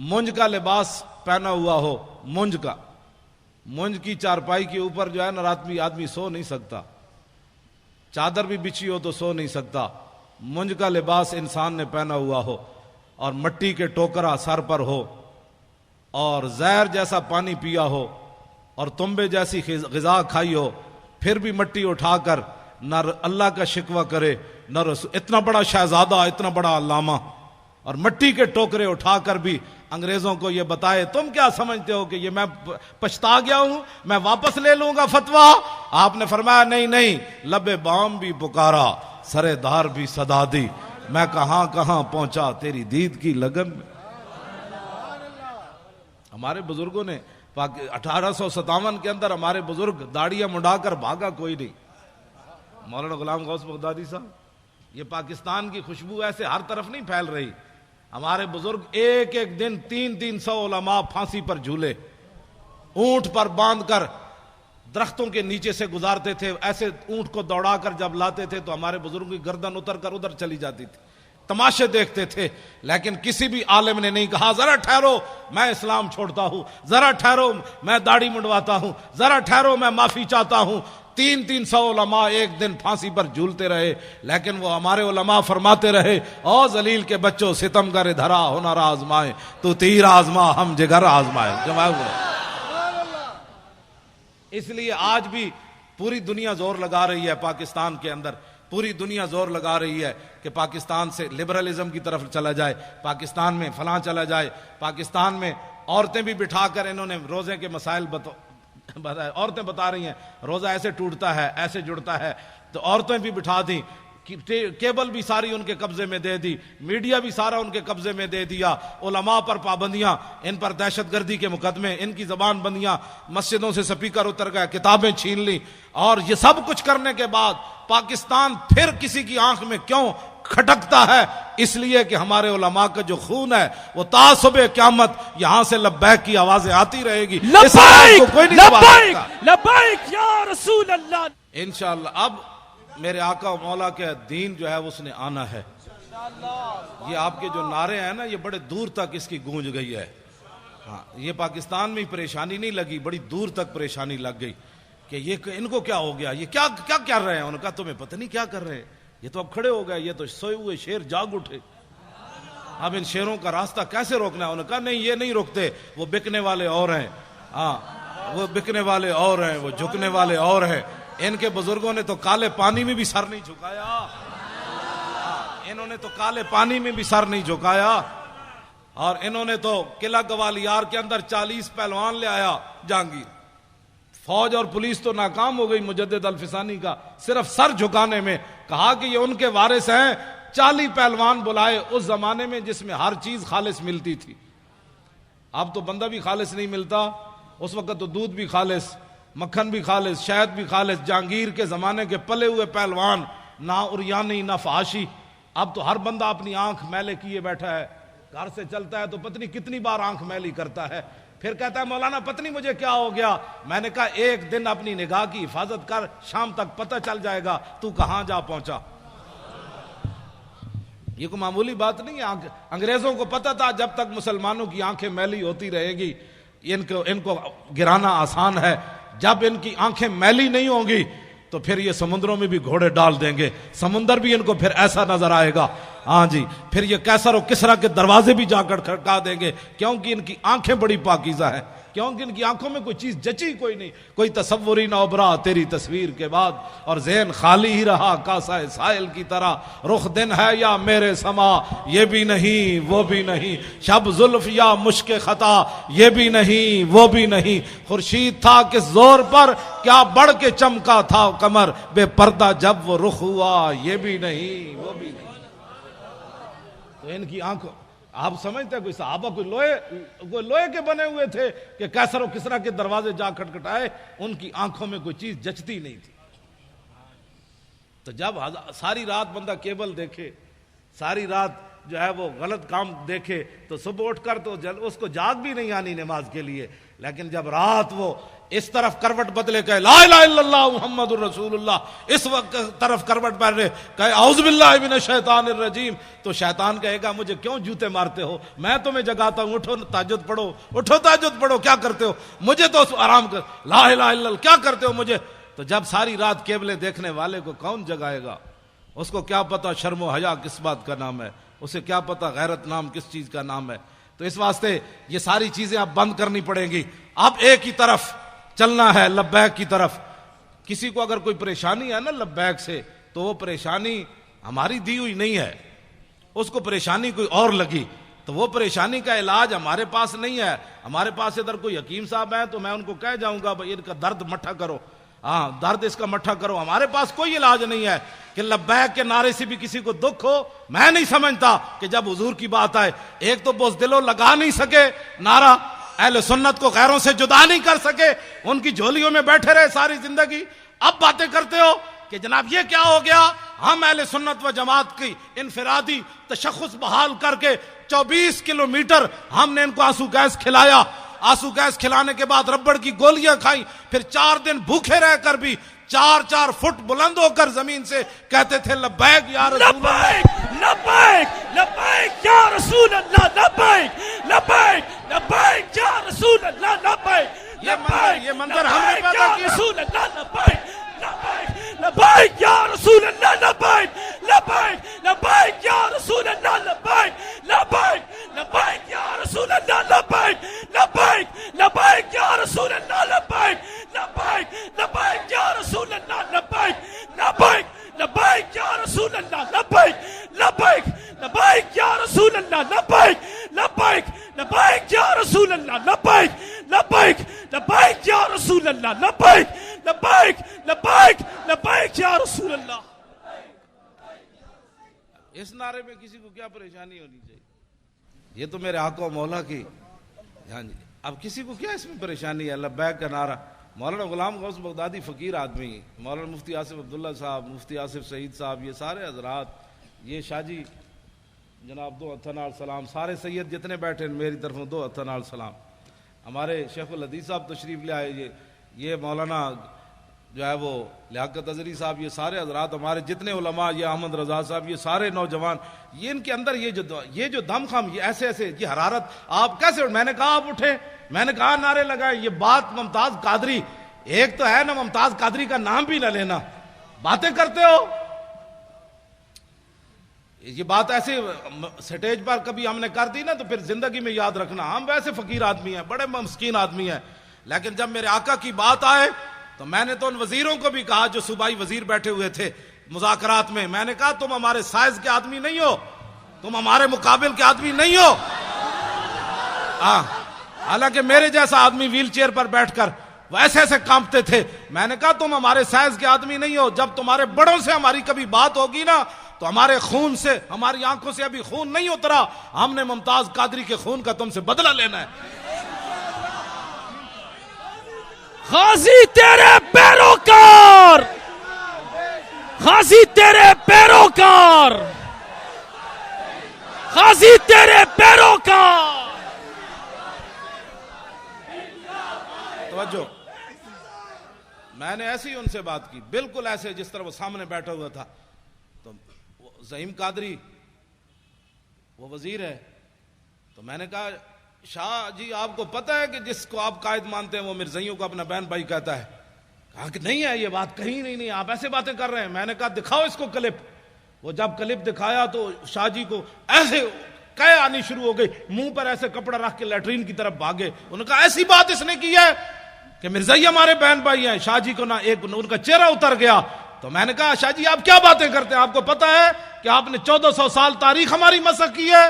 مونج کا لباس پہنا ہوا ہو، مونج کی چارپائی کے اوپر جو ہے نا آدمی سو نہیں سکتا، چادر بھی بچھی ہو تو سو نہیں سکتا. مونج کا لباس انسان نے پہنا ہوا ہو، اور مٹی کے ٹوکرا سر پر ہو، اور زہر جیسا پانی پیا ہو، اور تنبے جیسی غذا کھائی ہو، پھر بھی مٹی اٹھا کر نہ اللہ کا شکوہ کرے نہ رسول. اتنا بڑا شہزادہ، اتنا بڑا علامہ، اور مٹی کے ٹوکرے اٹھا کر بھی انگریزوں کو یہ بتائے تم کیا سمجھتے ہو کہ یہ میں پچھتا گیا ہوں، میں واپس لے لوں گا فتویٰ. آپ نے فرمایا نہیں نہیں، لب بام بھی پکارا، سرے دار بھی صدا دی، میں کہاں کہاں پہنچا تیری دید کی لگن میں. ہمارے بزرگوں نے 1857 کے اندر ہمارے بزرگ داڑیاں منڈا کر بھاگا کوئی نہیں. مولانا غلام غوث بغدادی صاحب، یہ پاکستان کی خوشبو ایسے ہر طرف نہیں پھیل رہی. ہمارے بزرگ ایک ایک دن 300 علماء پھانسی پر جھولے، اونٹ پر باندھ کر درختوں کے نیچے سے گزارتے تھے. ایسے اونٹ کو دوڑا کر جب لاتے تھے تو ہمارے بزرگوں کی گردن اتر کر ادھر چلی جاتی تھی. تماشے دیکھتے تھے، لیکن کسی بھی عالم نے نہیں کہا ذرا ٹھہرو میں اسلام چھوڑتا ہوں، ذرا ٹھہرو میں داڑھی منڈواتا ہوں، ذرا ٹھہرو میں معافی چاہتا ہوں. 300 علماء ایک دن پھانسی پر جھولتے رہے، لیکن وہ ہمارے علماء فرماتے رہے او ذلیل کے بچوں ستم گر دھرا ہنر آزمائے، تو تیر آزما ہم جگر آزمائے. جواب اس لیے آج بھی پوری دنیا زور لگا رہی ہے پاکستان کے اندر، پوری دنیا زور لگا رہی ہے کہ پاکستان سے لبرلزم کی طرف چلا جائے، پاکستان میں فلاں چلا جائے. پاکستان میں عورتیں بھی بٹھا کر انہوں نے روزے کے مسائل عورتیں بتا رہی ہیں روزہ ایسے ٹوٹتا ہے ایسے جڑتا ہے، تو عورتیں بھی بٹھا دیں. کیبل بھی ساری ان کے قبضے میں دے دی، میڈیا بھی سارا ان کے قبضے میں دے دیا. علماء پر پابندیاں، ان پر دہشت گردی کے مقدمے، ان کی زبان بندیاں، مسجدوں سے سپیکر اتر گئے، کتابیں چھین لی. اور یہ سب کچھ کرنے کے بعد پاکستان پھر کسی کی آنکھ میں کیوں کھٹکتا ہے؟ اس لیے کہ ہمارے علماء کا جو خون ہے وہ تا صبح قیامت یہاں سے لبیک کی آوازیں آتی رہے گی. لبیک لبیک لبیک یا رسول اللہ. انشاءاللہ اب میرے آقا و مولا کے دین جو ہے اس نے آنا ہے. یہ آپ کے جو نعرے ہیں نا یہ بڑے دور تک اس کی گونج گئی ہے. ہاں یہ پاکستان میں پریشانی نہیں لگی، بڑی دور تک پریشانی لگ گئی کہ یہ ان کو کیا ہو گیا، یہ کیا کر رہے ہیں. انہوں نے کہا تمہیں پتہ نہیں کیا کر رہے ہیں، یہ تو اب کھڑے ہو گئے، یہ تو سوئے ہوئے شیر جاگ اٹھے، اب ان شیروں کا راستہ کیسے روکنا ہے. انہوں نے کہا نہیں یہ نہیں روکتے، وہ بکنے والے اور ہیں. ہاں وہ بکنے والے اور ہیں، وہ جھکنے والے اور ہیں. ان کے بزرگوں نے تو کالے پانی میں بھی سر نہیں جھکایا. انہوں نے تو کالے پانی میں بھی سر نہیں جھکایا. اور انہوں نے تو قلعہ گوالیار کے اندر 40 پہلوان لے آیا جہانگیر. فوج اور پولیس تو ناکام ہو گئی مجدد الفسانی کا صرف سر جھکانے میں. کہا کہ یہ ان کے وارث ہیں. 40 پہلوان بلائے اس زمانے میں جس میں ہر چیز خالص ملتی تھی. اب تو بندہ بھی خالص نہیں ملتا. اس وقت تو دودھ بھی خالص، مکھن بھی خالص، شہد بھی خالص. جہانگیر کے زمانے کے پلے ہوئے پہلوان، نہ اریانی نہ فحاشی. اب تو ہر بندہ اپنی آنکھ میلے کیے بیٹھا ہے. گھر سے چلتا ہے تو پتہ نہیں کتنی بار آنکھ میلی کرتا ہے. پھر کہتا ہے مولانا پتہ نہیں مجھے کیا ہو گیا. میں نے کہا ایک دن اپنی نگاہ کی حفاظت کر، شام تک پتہ چل جائے گا تو کہاں جا پہنچا. یہ کوئی معمولی بات نہیں ہے. انگریزوں کو پتہ تھا جب تک مسلمانوں کی آنکھیں میلی ہوتی رہے گی ان کو گرانا آسان ہے. جب ان کی آنکھیں میلی نہیں ہوں گی تو پھر یہ سمندروں میں بھی گھوڑے ڈال دیں گے. سمندر بھی ان کو پھر ایسا نظر آئے گا. ہاں جی، پھر یہ کیسر و کسرا کے دروازے بھی جا کر کھڑکا دیں گے، کیونکہ ان کی آنکھیں بڑی پاکیزہ ہیں. کیونکہ ان کی آنکھوں میں کوئی چیز جچی کوئی نہیں، کوئی تصور ہی نہ ابھرا تیری تصویر کے بعد. اور ذہن خالی ہی رہا کاسہ سائل کی طرح. رخ دن ہے یا میرے سما یہ بھی نہیں وہ بھی نہیں. شب زلف یا مشک خطا یہ بھی نہیں وہ بھی نہیں. خورشید تھا کس زور پر کیا بڑھ کے چمکا تھا قمر. بے پردہ جب وہ رخ ہوا یہ بھی نہیں وہ بھی نہیں. تو ان کی آنکھوں آپ سمجھتے ہیں کوئی صحابہ کوئی لوہے کے بنے ہوئے تھے کہ کیسر و کسرا کے دروازے جا کھٹکھٹائے. ان کی آنکھوں میں کوئی چیز جچتی نہیں تھی. تو جب ساری رات بندہ کیبل دیکھے، ساری رات جو ہے وہ غلط کام دیکھے تو صبح اٹھ کر تو اس کو جاگ بھی نہیں آنی نماز کے لیے. لیکن جب رات وہ اس طرف کروٹ بدلے کہے لا الہ الا اللہ محمد الرسول اللہ، اس وقت طرف کروٹ بدلے کہے اعوذ باللہ من الشیطان الرجیم، تو شیطان کہے گا مجھے کیوں جوتے مارتے ہو، میں تمہیں جگاتا ہوں، اٹھو تہجد پڑھو، اٹھو تہجد پڑھو، کیا کرتے ہو مجھے تو آرام کر، لا الہ الا اللہ کیا کرتے ہو مجھے. تو جب ساری رات کیبلیں دیکھنے والے کو کون جگائے گا؟ اس کو کیا پتا شرم و حیا کس بات کا نام ہے، اسے کیا پتا غیرت نام کس چیز کا نام ہے. تو اس واسطے یہ ساری چیزیں اب بند کرنی پڑیں گی. اب ایک ہی طرف چلنا ہے، لبیک کی طرف. کسی کو اگر کوئی پریشانی ہے نا لبیک سے، تو وہ پریشانی ہماری دی ہوئی نہیں ہے، اس کو پریشانی کوئی اور لگی، تو وہ پریشانی کا علاج ہمارے پاس نہیں ہے. ہمارے پاس ادھر کوئی حکیم صاحب ہیں تو میں ان کو کہہ جاؤں گا بھائی ان کا درد مٹھا کرو، ہاں درد اس کا مٹھا کرو. ہمارے پاس کوئی علاج نہیں ہے کہ لبیک کے نعرے سے بھی کسی کو دکھ ہو. میں نہیں سمجھتا کہ جب حضور کی بات آئے، ایک تو بزدلوں لگا نہیں سکے نعرہ، اہل سنت کو غیروں سے جدا نہیں کر سکے، ان کی جھولیوں میں بیٹھے رہے ساری زندگی. اب باتیں کرتے ہو کہ جناب یہ کیا ہو گیا. ہم اہل سنت و جماعت کی انفرادی تشخص بحال کر کے 24 کلومیٹر ہم نے ان کو آنسو گیس کھلایا. آنسو گیس کھلانے کے بعد ربڑ کی گولیاں کھائیں، پھر 4 دن بھوکے رہ کر بھی 4 فٹ بلند ہو کر زمین سے کہتے تھے لبیک یا رسول اللہ، لبیک لبیک یا رسول اللہ، لبیک لبیک لبیک یا رسول اللہ، لبیک یہ منظر ہم نے پیدا کیا. رسول اللہ، لبیک لبیک لبیک یا رسول اللہ، لبیک لبیک لبیک یا رسول اللہ، لبیک لبیک لبیک یا رسول اللہ، لبیک لبیک لبیک یا رسول اللہ، لبیک لبیک لبیک یا رسول اللہ، لبیک لبیک لبیک یا رسول اللہ، لبیک لبیک لبیک یا رسول اللہ، لبیک لبیک لبیک یا رسول اللہ، لبیک لبیک لبیک یا رسول اللہ، لبیک لبیک لبیک لبیک یا رسول اللہ. اس نعرے میں کسی کو کیا پریشانی ہونی چاہیے؟ یہ تو میرے آقا و مولا کی. ہاں جی، اب کسی کو کیا اس میں پریشانی ہے؟ لبیک کا نعرہ. مولانا غلام غوث بغدادی فقیر آدمی، مولانا مفتی آصف عبداللہ صاحب، مفتی آصف سعید صاحب، یہ سارے حضرات، یہ شاہ جی جناب 2 ہتھاں نال سلام، سارے سید جتنے بیٹھے ہیں میری طرفوں 2 ہتھاں نال سلام. ہمارے شیخ الحدیث صاحب تشریف لے آئے، یہ مولانا جو ہے وہ لیاقت اظہری صاحب، یہ سارے حضرات ہمارے جتنے علماء، یہ احمد رضا صاحب، یہ سارے نوجوان، یہ ان کے اندر یہ جو دم خم، یہ ایسے یہ حرارت، آپ کیسے؟ میں نے کہا آپ اٹھیں، میں نے کہا نعرے لگائیں. یہ بات ممتاز قادری، ایک تو ہے نا ممتاز قادری کا نام بھی نہ لینا، باتیں کرتے ہو. یہ بات ایسے سٹیج پر کبھی ہم نے کر دی نا تو پھر زندگی میں یاد رکھنا. ہم ویسے فقیر آدمی ہیں، بڑے مسکین آدمی ہیں، لیکن جب میرے آقا کی بات آئے تو میں نے تو ان وزیروں کو بھی کہا جو صوبائی وزیر بیٹھے ہوئے تھے مذاکرات میں نے کہا تم ہمارے سائز کے آدمی نہیں ہو، تم ہمارے مقابل کے آدمی نہیں ہو. حالانکہ میرے جیسا آدمی ویل چیئر پر بیٹھ کر وہ ایسے ایسے کانپتے تھے. میں نے کہا تم ہمارے سائز کے آدمی نہیں ہو، جب تمہارے بڑوں سے ہماری کبھی بات ہوگی نا تو ہمارے خون سے، ہماری آنکھوں سے ابھی خون نہیں اترا، ہم نے ممتاز قادری کے خون کا تم سے بدلہ لینا ہے. غازی تیرے پیروکار، غازی تیرے پیروکار، غازی تیرے پیروکار. توجہ، میں نے ایسی ان سے بات کی، بالکل ایسے جس طرح وہ سامنے بیٹھا ہوا تھا. تو زعیم قادری وہ وزیر ہے، تو میں نے کہا شاہ جی آپ کو پتہ ہے کہ جس کو آپ قائد مانتے ہیں وہ مرزائیوں کو اپنا بہن بھائی کہتا ہے؟ کہا کہ نہیں ہے، یہ بات کہیں نہیں، آپ ایسے باتیں کر رہے ہیں. میں نے کہا دکھاؤ اس کو کلپ. وہ جب کلپ دکھایا تو شاہ جی کو ایسے قے آنی شروع ہو گئی، منہ پر ایسے کپڑا رکھ کے لیٹرین کی طرف بھاگے. انہوں نے کہا ایسی بات اس نے کی ہے کہ مرزائی ہمارے بہن بھائی ہیں. شاہ جی کو ان کا چہرہ اتر گیا. تو میں نے کہا شاہ جی آپ کیا باتیں کرتے ہیں؟ آپ کو پتا ہے کہ آپ نے 1400 سال تاریخ ہماری مسخ کی ہے.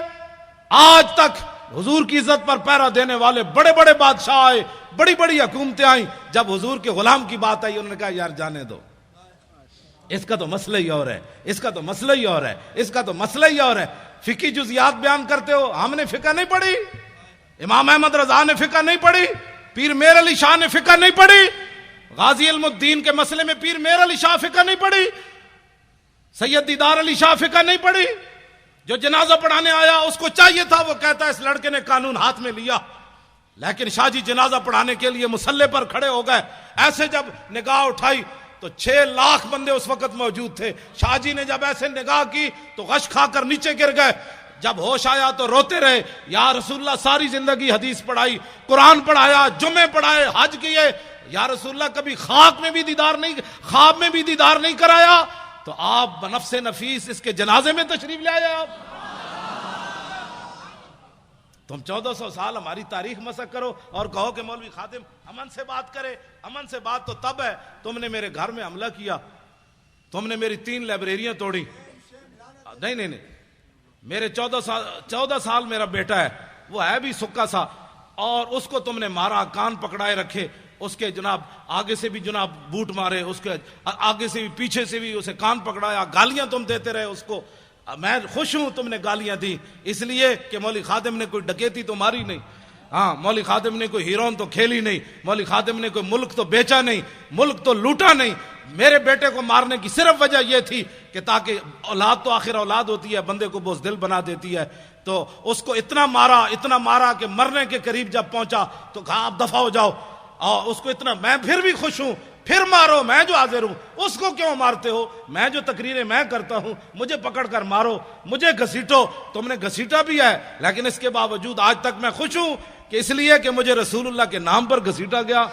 آج تک حضور کی عزت پر پہرا دینے والے بڑے بڑے بادشاہ آئے، بڑی بڑی حکومتیں آئیں، جب حضور کے غلام کی بات آئی انہوں نے کہا یار جانے دو، اس کا تو مسئلہ ہی اور ہے، اس کا تو مسئلہ ہی اور ہے، اس کا تو مسئلہ ہی اور ہے. فقہی جزیات بیان کرتے ہو، ہم نے فقہ نہیں پڑھی، امام احمد رضا نے فقہ نہیں پڑھی، پیر میر علی شاہ نے فقہ نہیں پڑھی، غازی علم الدین کے مسئلے میں پیر میر علی شاہ فقہ نہیں پڑھی، سید دیدار علی شاہ فقہ نہیں پڑھی. جو جنازہ پڑھانے آیا اس کو چاہیے تھا، وہ کہتا ہے اس لڑکے نے قانون ہاتھ میں لیا، لیکن شاہ جی جنازہ پڑھانے کے لیے مصلے پر کھڑے ہو گئے. ایسے جب نگاہ اٹھائی تو 6 لاکھ بندے اس وقت موجود تھے. شاہ جی نے جب ایسے نگاہ کی تو غش کھا کر نیچے گر گئے. جب ہوش آیا تو روتے رہے. یا رسول اللہ ساری زندگی حدیث پڑھائی، قرآن پڑھایا، جمعے پڑھائے، حج کیے، یا رسول اللہ کبھی خاک میں بھی دیدار نہیں، خواب میں بھی دیدار نہیں کرایا. تو آپ بنفس نفیس اس کے جنازے میں تشریف لے آئے. آپ تم 1400 سال ہماری تاریخ مسخ کرو اور کہو کہ مولوی خادم امن سے بات کرے. امن سے بات تو تب ہے تم نے میرے گھر میں حملہ کیا، تم نے میری 3 لائبریریاں توڑی. نہیں میرے 14 سال میرا بیٹا ہے، وہ ہے بھی سکا سا، اور اس کو تم نے مارا، کان پکڑائے رکھے، اس کے جناب آگے سے بھی جناب بوٹ مارے، اس کے آگے سے بھی پیچھے سے بھی اسے کان پکڑایا، گالیاں تم دیتے رہے اس کو. میں خوش ہوں تم نے گالیاں دی، اس لیے کہ مولوی خادم نے کوئی ڈکیتی تو ماری نہیں، ہاں مولوی خادم نے کوئی ہیرون تو کھیلی نہیں، مولوی خادم نے کوئی ملک تو بیچا نہیں، ملک تو لوٹا نہیں. میرے بیٹے کو مارنے کی صرف وجہ یہ تھی کہ تاکہ اولاد تو آخر اولاد ہوتی ہے، بندے کو بزدل بنا دیتی ہے. تو اس کو اتنا مارا کہ مرنے کے قریب جب پہنچا تو کہا آپ دفع ہو جاؤ. اور اس کو اتنا، میں پھر بھی خوش ہوں، پھر مارو، میں جو حاضر ہوں. اس کو کیوں مارتے ہو؟ میں جو تقریریں میں کرتا ہوں، مجھے پکڑ کر مارو، مجھے گھسیٹو. تم نے گھسیٹا بھی ہے، لیکن اس کے باوجود آج تک میں خوش ہوں کہ اس لیے کہ مجھے رسول اللہ کے نام پر گھسیٹا گیا.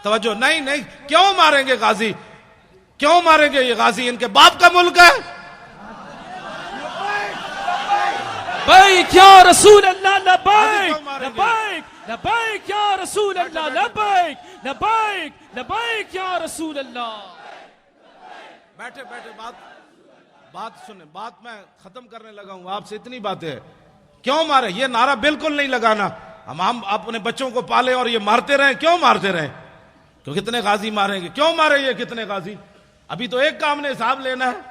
توجہ نہیں کیوں ماریں گے غازی؟ کیوں ماریں گے یہ غازی؟ ان کے باپ کا ملک ہے. لبیک یا رسول اللہ، لبیک لبیک لبیک یا رسول اللہ، لبیک لبیک لبیک یا رسول اللہ. بیٹھے بات سنیں، بات میں ختم کرنے لگا ہوں. آپ سے اتنی باتیں ہیں. کیوں مارے؟ یہ نعرہ بالکل نہیں لگانا. ہم اپنے بچوں کو پالے اور یہ مارتے رہیں. کیوں مارتے رہیں؟ تو کتنے غازی ماریں گے؟ کیوں مارے یہ کتنے غازی؟ ابھی تو ایک کام نے حساب لینا ہے.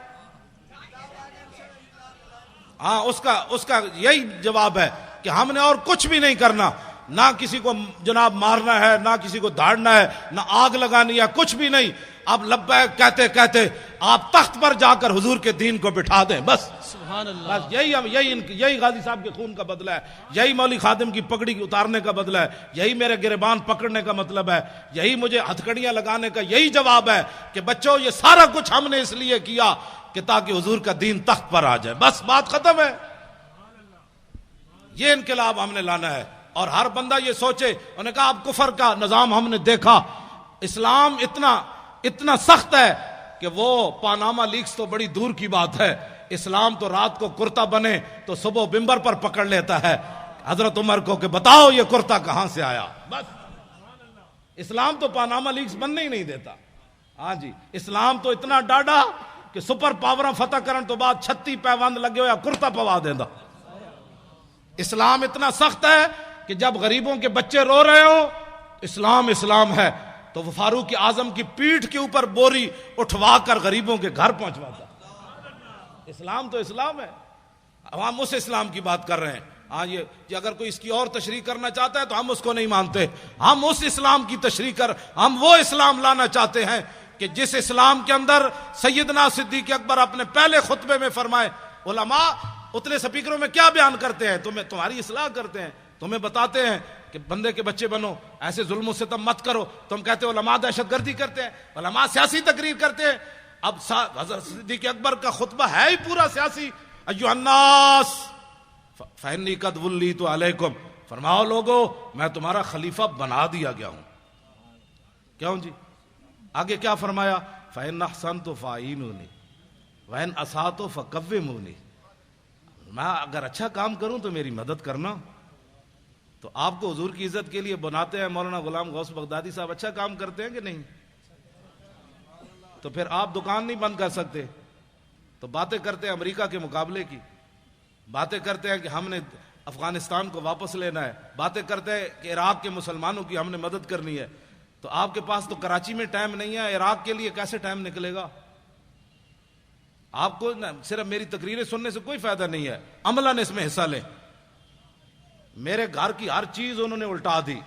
ہاں اس کا یہی جواب ہے کہ ہم نے اور کچھ بھی نہیں کرنا، نہ کسی کو جناب مارنا ہے، نہ کسی کو دھاڑنا ہے، نہ آگ لگانی ہے، کچھ بھی نہیں. اب لبیک کہتے کہتے آپ تخت پر جا کر حضور کے دین کو بٹھا دیں. بس سبحان اللہ. بس یہی غازی صاحب کے خون کا بدلہ ہے، یہی مولوی خادم کی پگڑی اتارنے کا بدلہ ہے، یہی میرے گریبان پکڑنے کا مطلب ہے، یہی مجھے ہتھکڑیاں لگانے کا یہی جواب ہے کہ بچوں یہ سارا کچھ ہم نے اس لیے کیا کہ تاکہ حضور کا دین تخت پر آ جائے. بس بات ختم ہے. یہ انقلاب ہم نے لانا ہے. اور ہر بندہ یہ سوچے. انہوں نے کہا اب کفر کا نظام ہم نے دیکھا، اسلام اتنا سخت ہے کہ وہ پاناما لیکس تو بڑی دور کی بات ہے. اسلام تو رات کو کرتا بنے تو صبح ممبر پر پکڑ لیتا ہے. حضرت عمر کو کہ بتاؤ یہ کرتا کہاں سے آیا. بس اسلام تو پاناما لیکس بننے ہی نہیں دیتا. ہاں جی اسلام تو اتنا ڈاڈا کہ سپر پاوراں فتح کرن تو بعد 36 پیوند لگے ہویا کرتا پوا دیندا. اسلام اتنا سخت ہے کہ جب غریبوں کے بچے رو رہے ہو اسلام اسلام ہے تو وہ فاروق اعظم کی پیٹھ کے اوپر بوری اٹھوا کر غریبوں کے گھر پہنچواتا. اسلام تو اسلام ہے. ہم اس اسلام کی بات کر رہے ہیں. ہاں یہ اگر کوئی اس کی اور تشریح کرنا چاہتا ہے تو ہم اس کو نہیں مانتے. ہم اس اسلام کی تشریح ہم وہ اسلام لانا چاہتے ہیں کہ جس اسلام کے اندر سیدنا صدیق اکبر اپنے پہلے خطبے میں فرمائے علماء اتنے سپیکروں میں کیا بیان کرتے ہیں, تمہاری اصلاح کرتے ہیں, تمہیں بتاتے ہیں کہ بندے کے بچے بنو, ایسے ظلم و ستم مت کرو. تم کہتے ہو علماء دہشت گردی کرتے ہیں, علماء سیاسی تقریر کرتے ہیں. اب حضرت صدیق اکبر کا خطبہ ہے ہی پورا سیاسی. ایھا الناس فإنی قد ولیت علیکم, فرماؤ لوگو میں تمہارا خلیفہ بنا دیا گیا ہوں. کیوں جی؟ آگے کیا فرمایا؟ فإن أحسنت فأعینونی وإن أسأت فقومونی. میں اگر اچھا کام کروں تو میری مدد کرنا. تو آپ کو حضور کی عزت کے لیے بناتے ہیں. مولانا غلام غوث بغدادی صاحب اچھا کام کرتے ہیں کہ نہیں؟ تو پھر آپ دکان نہیں بند کر سکتے. تو باتیں کرتے ہیں امریکہ کے مقابلے کی, باتیں کرتے ہیں کہ ہم نے افغانستان کو واپس لینا ہے, باتیں کرتے ہیں کہ عراق کے مسلمانوں کی ہم نے مدد کرنی ہے. تو آپ کے پاس تو کراچی میں ٹائم نہیں ہے, عراق کے لیے کیسے ٹائم نکلے گا؟ آپ کو صرف میری تقریریں سننے سے کوئی فائدہ نہیں ہے, عملاً اس میں حصہ لیں. میرے گھر کی ہر چیز انہوں نے الٹا دی.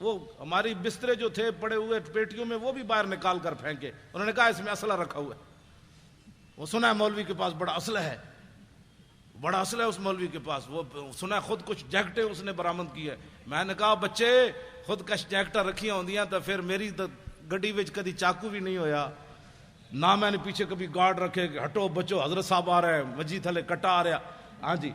وہ ہماری بسترے جو تھے پڑے ہوئے پیٹیوں میں وہ بھی باہر نکال کر پھینکے. انہوں نے کہا اس میں اسلحہ رکھا ہوا ہے. وہ سنا ہے مولوی کے پاس بڑا اسلحہ ہے, بڑا اسلحہ ہے اس مولوی کے پاس. وہ سنا ہے خود کچھ جیکٹیں اس نے برآمد کی ہے. میں نے کہا بچے خود کش جیکٹاں رکھی ہوندیاں تو پھر میری تو گڈی وچ کدی چاقو بھی نہیں ہویا, نہ میں نے پیچھے کبھی گارڈ رکھے کہ ہٹو بچو حضرت صاحب آ رہے ہیں, مجید تھلے کٹا آ رہا. ہاں جی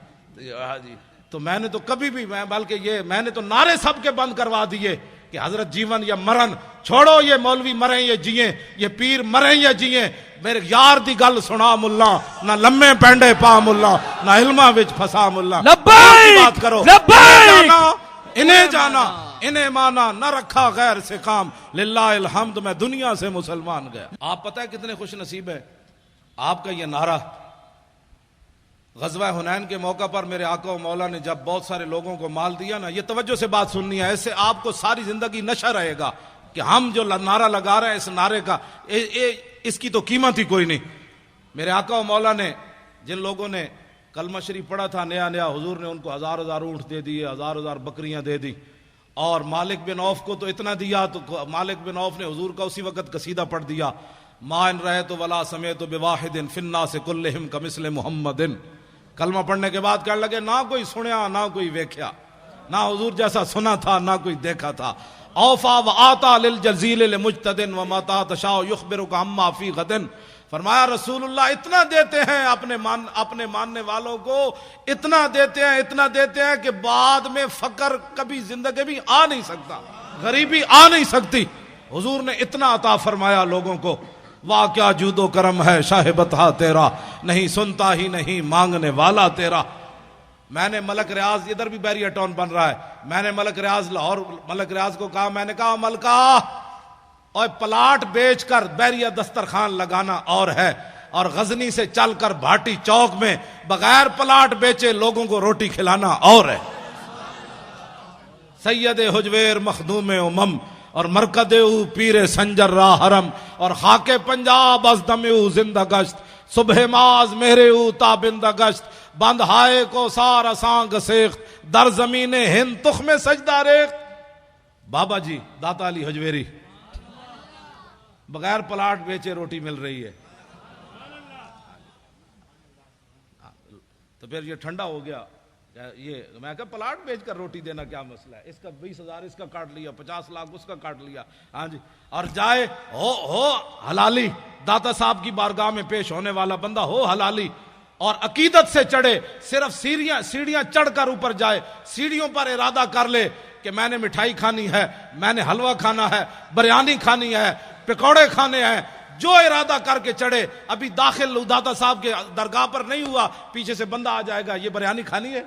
ہاں جی. تو میں نے تو کبھی بھی بلکہ میں نے تو نعرے سب کے بند کروا دیے کہ حضرت جیون یا مرن, چھوڑو یہ مولوی مریں یا جیئیں, یہ پیر مریں یا جیئیں, میرے یار دی گل سنا ملا, نہ لمے پینڈے پا ملا, نہ علماں وچ پھسا ملا. لبیک بات کرو, لبیک انہیں جانا انہیں مانا, نہ رکھا غیر سے کام, للہ الحمد میں دنیا سے مسلمان گیا. آپ پتہ ہے کتنے خوش نصیب ہے آپ کا یہ نعرہ. غزوہ حنین کے موقع پر میرے آقا و مولا نے جب بہت سارے لوگوں کو مال دیا نا, یہ توجہ سے بات سننی ہے, اس سے آپ کو ساری زندگی نشہ رہے گا کہ ہم جو نعرہ لگا رہے ہیں اس نعرے کا اس کی تو قیمت ہی کوئی نہیں. میرے آقا و مولا نے جن لوگوں نے کلمہ شریف پڑھا تھا نیا نیا, حضور نے ان کو 1000 اونٹ دے دیے, 1000 بکریاں دے دی. اور مالک بن عوف کو تو اتنا دیا, تو مالک بن عوف نے حضور کا اسی وقت قصیدہ پڑھ دیا, ما ان رہے تو ولا سمیت بواحد فی الناس کلہم کمثل محمد. کلمہ پڑھنے کے بعد کہنے لگے نہ کوئی سنیا نہ کوئی ویکھیا, نہ حضور جیسا سنا تھا نہ کوئی دیکھا تھا. اوفا و آتا للجزیل لمجتدن وما تشاء یخبرک عما فی غد. فرمایا رسول اللہ اتنا دیتے ہیں اپنے ماننے والوں کو, اتنا دیتے ہیں کہ بعد میں فقر کبھی زندگی بھی آ نہیں سکتا, غریبی آ نہیں سکتی. حضور نے اتنا عطا فرمایا لوگوں کو. واہ کیا جود و کرم ہے شاہ بطحہ تیرا, نہیں سنتا ہی نہیں مانگنے والا تیرا. میں نے ملک ریاض, ادھر بھی بیریا ٹاؤن بن رہا ہے, میں نے ملک ریاض لاہور ملک ریاض کو کہا, میں نے کہا ملکہ اور پلاٹ بیچ کر بیریا دسترخوان لگانا اور ہے, اور غزنی سے چل کر بھاٹی چوک میں بغیر پلاٹ بیچے لوگوں کو روٹی کھلانا اور ہے. سید حجویر مخدوم امم اور مرکد او پیر سنجر راہ حرم, اور خاک پنجاب از دم او زندہ گشت, صبح ماز میرے او تابندہ گشت, بند ہائے کو سار اساں گسیخت, در زمین ہند تخم سجدہ ریخت. بابا جی داتا علی حجویری بغیر پلاٹ بیچے روٹی مل رہی ہے. تو پھر یہ ٹھنڈا ہو گیا, یہ میں کہا پلاٹ بیچ کر روٹی دینا کیا مسئلہ ہے, اس کا 20,000 اس کا کاٹ لیا, 50 لاکھ اس کا کاٹ لیا. ہاں جی, اور جائے ہو حلالی, داتا صاحب کی بارگاہ میں پیش ہونے والا بندہ ہو حلالی, اور عقیدت سے چڑھے, صرف سیڑھیاں چڑھ کر اوپر جائے, سیڑھیوں پر ارادہ کر لے کہ میں نے مٹھائی کھانی ہے, میں نے حلوہ کھانا ہے, بریانی کھانی ہے, پکوڑے کھانے ہیں, جو ارادہ کر کے چڑھے. ابھی داخل داتا صاحب کے درگاہ پر نہیں ہوا, پیچھے سے بندہ آ جائے گا, یہ بریانی کھانی ہے,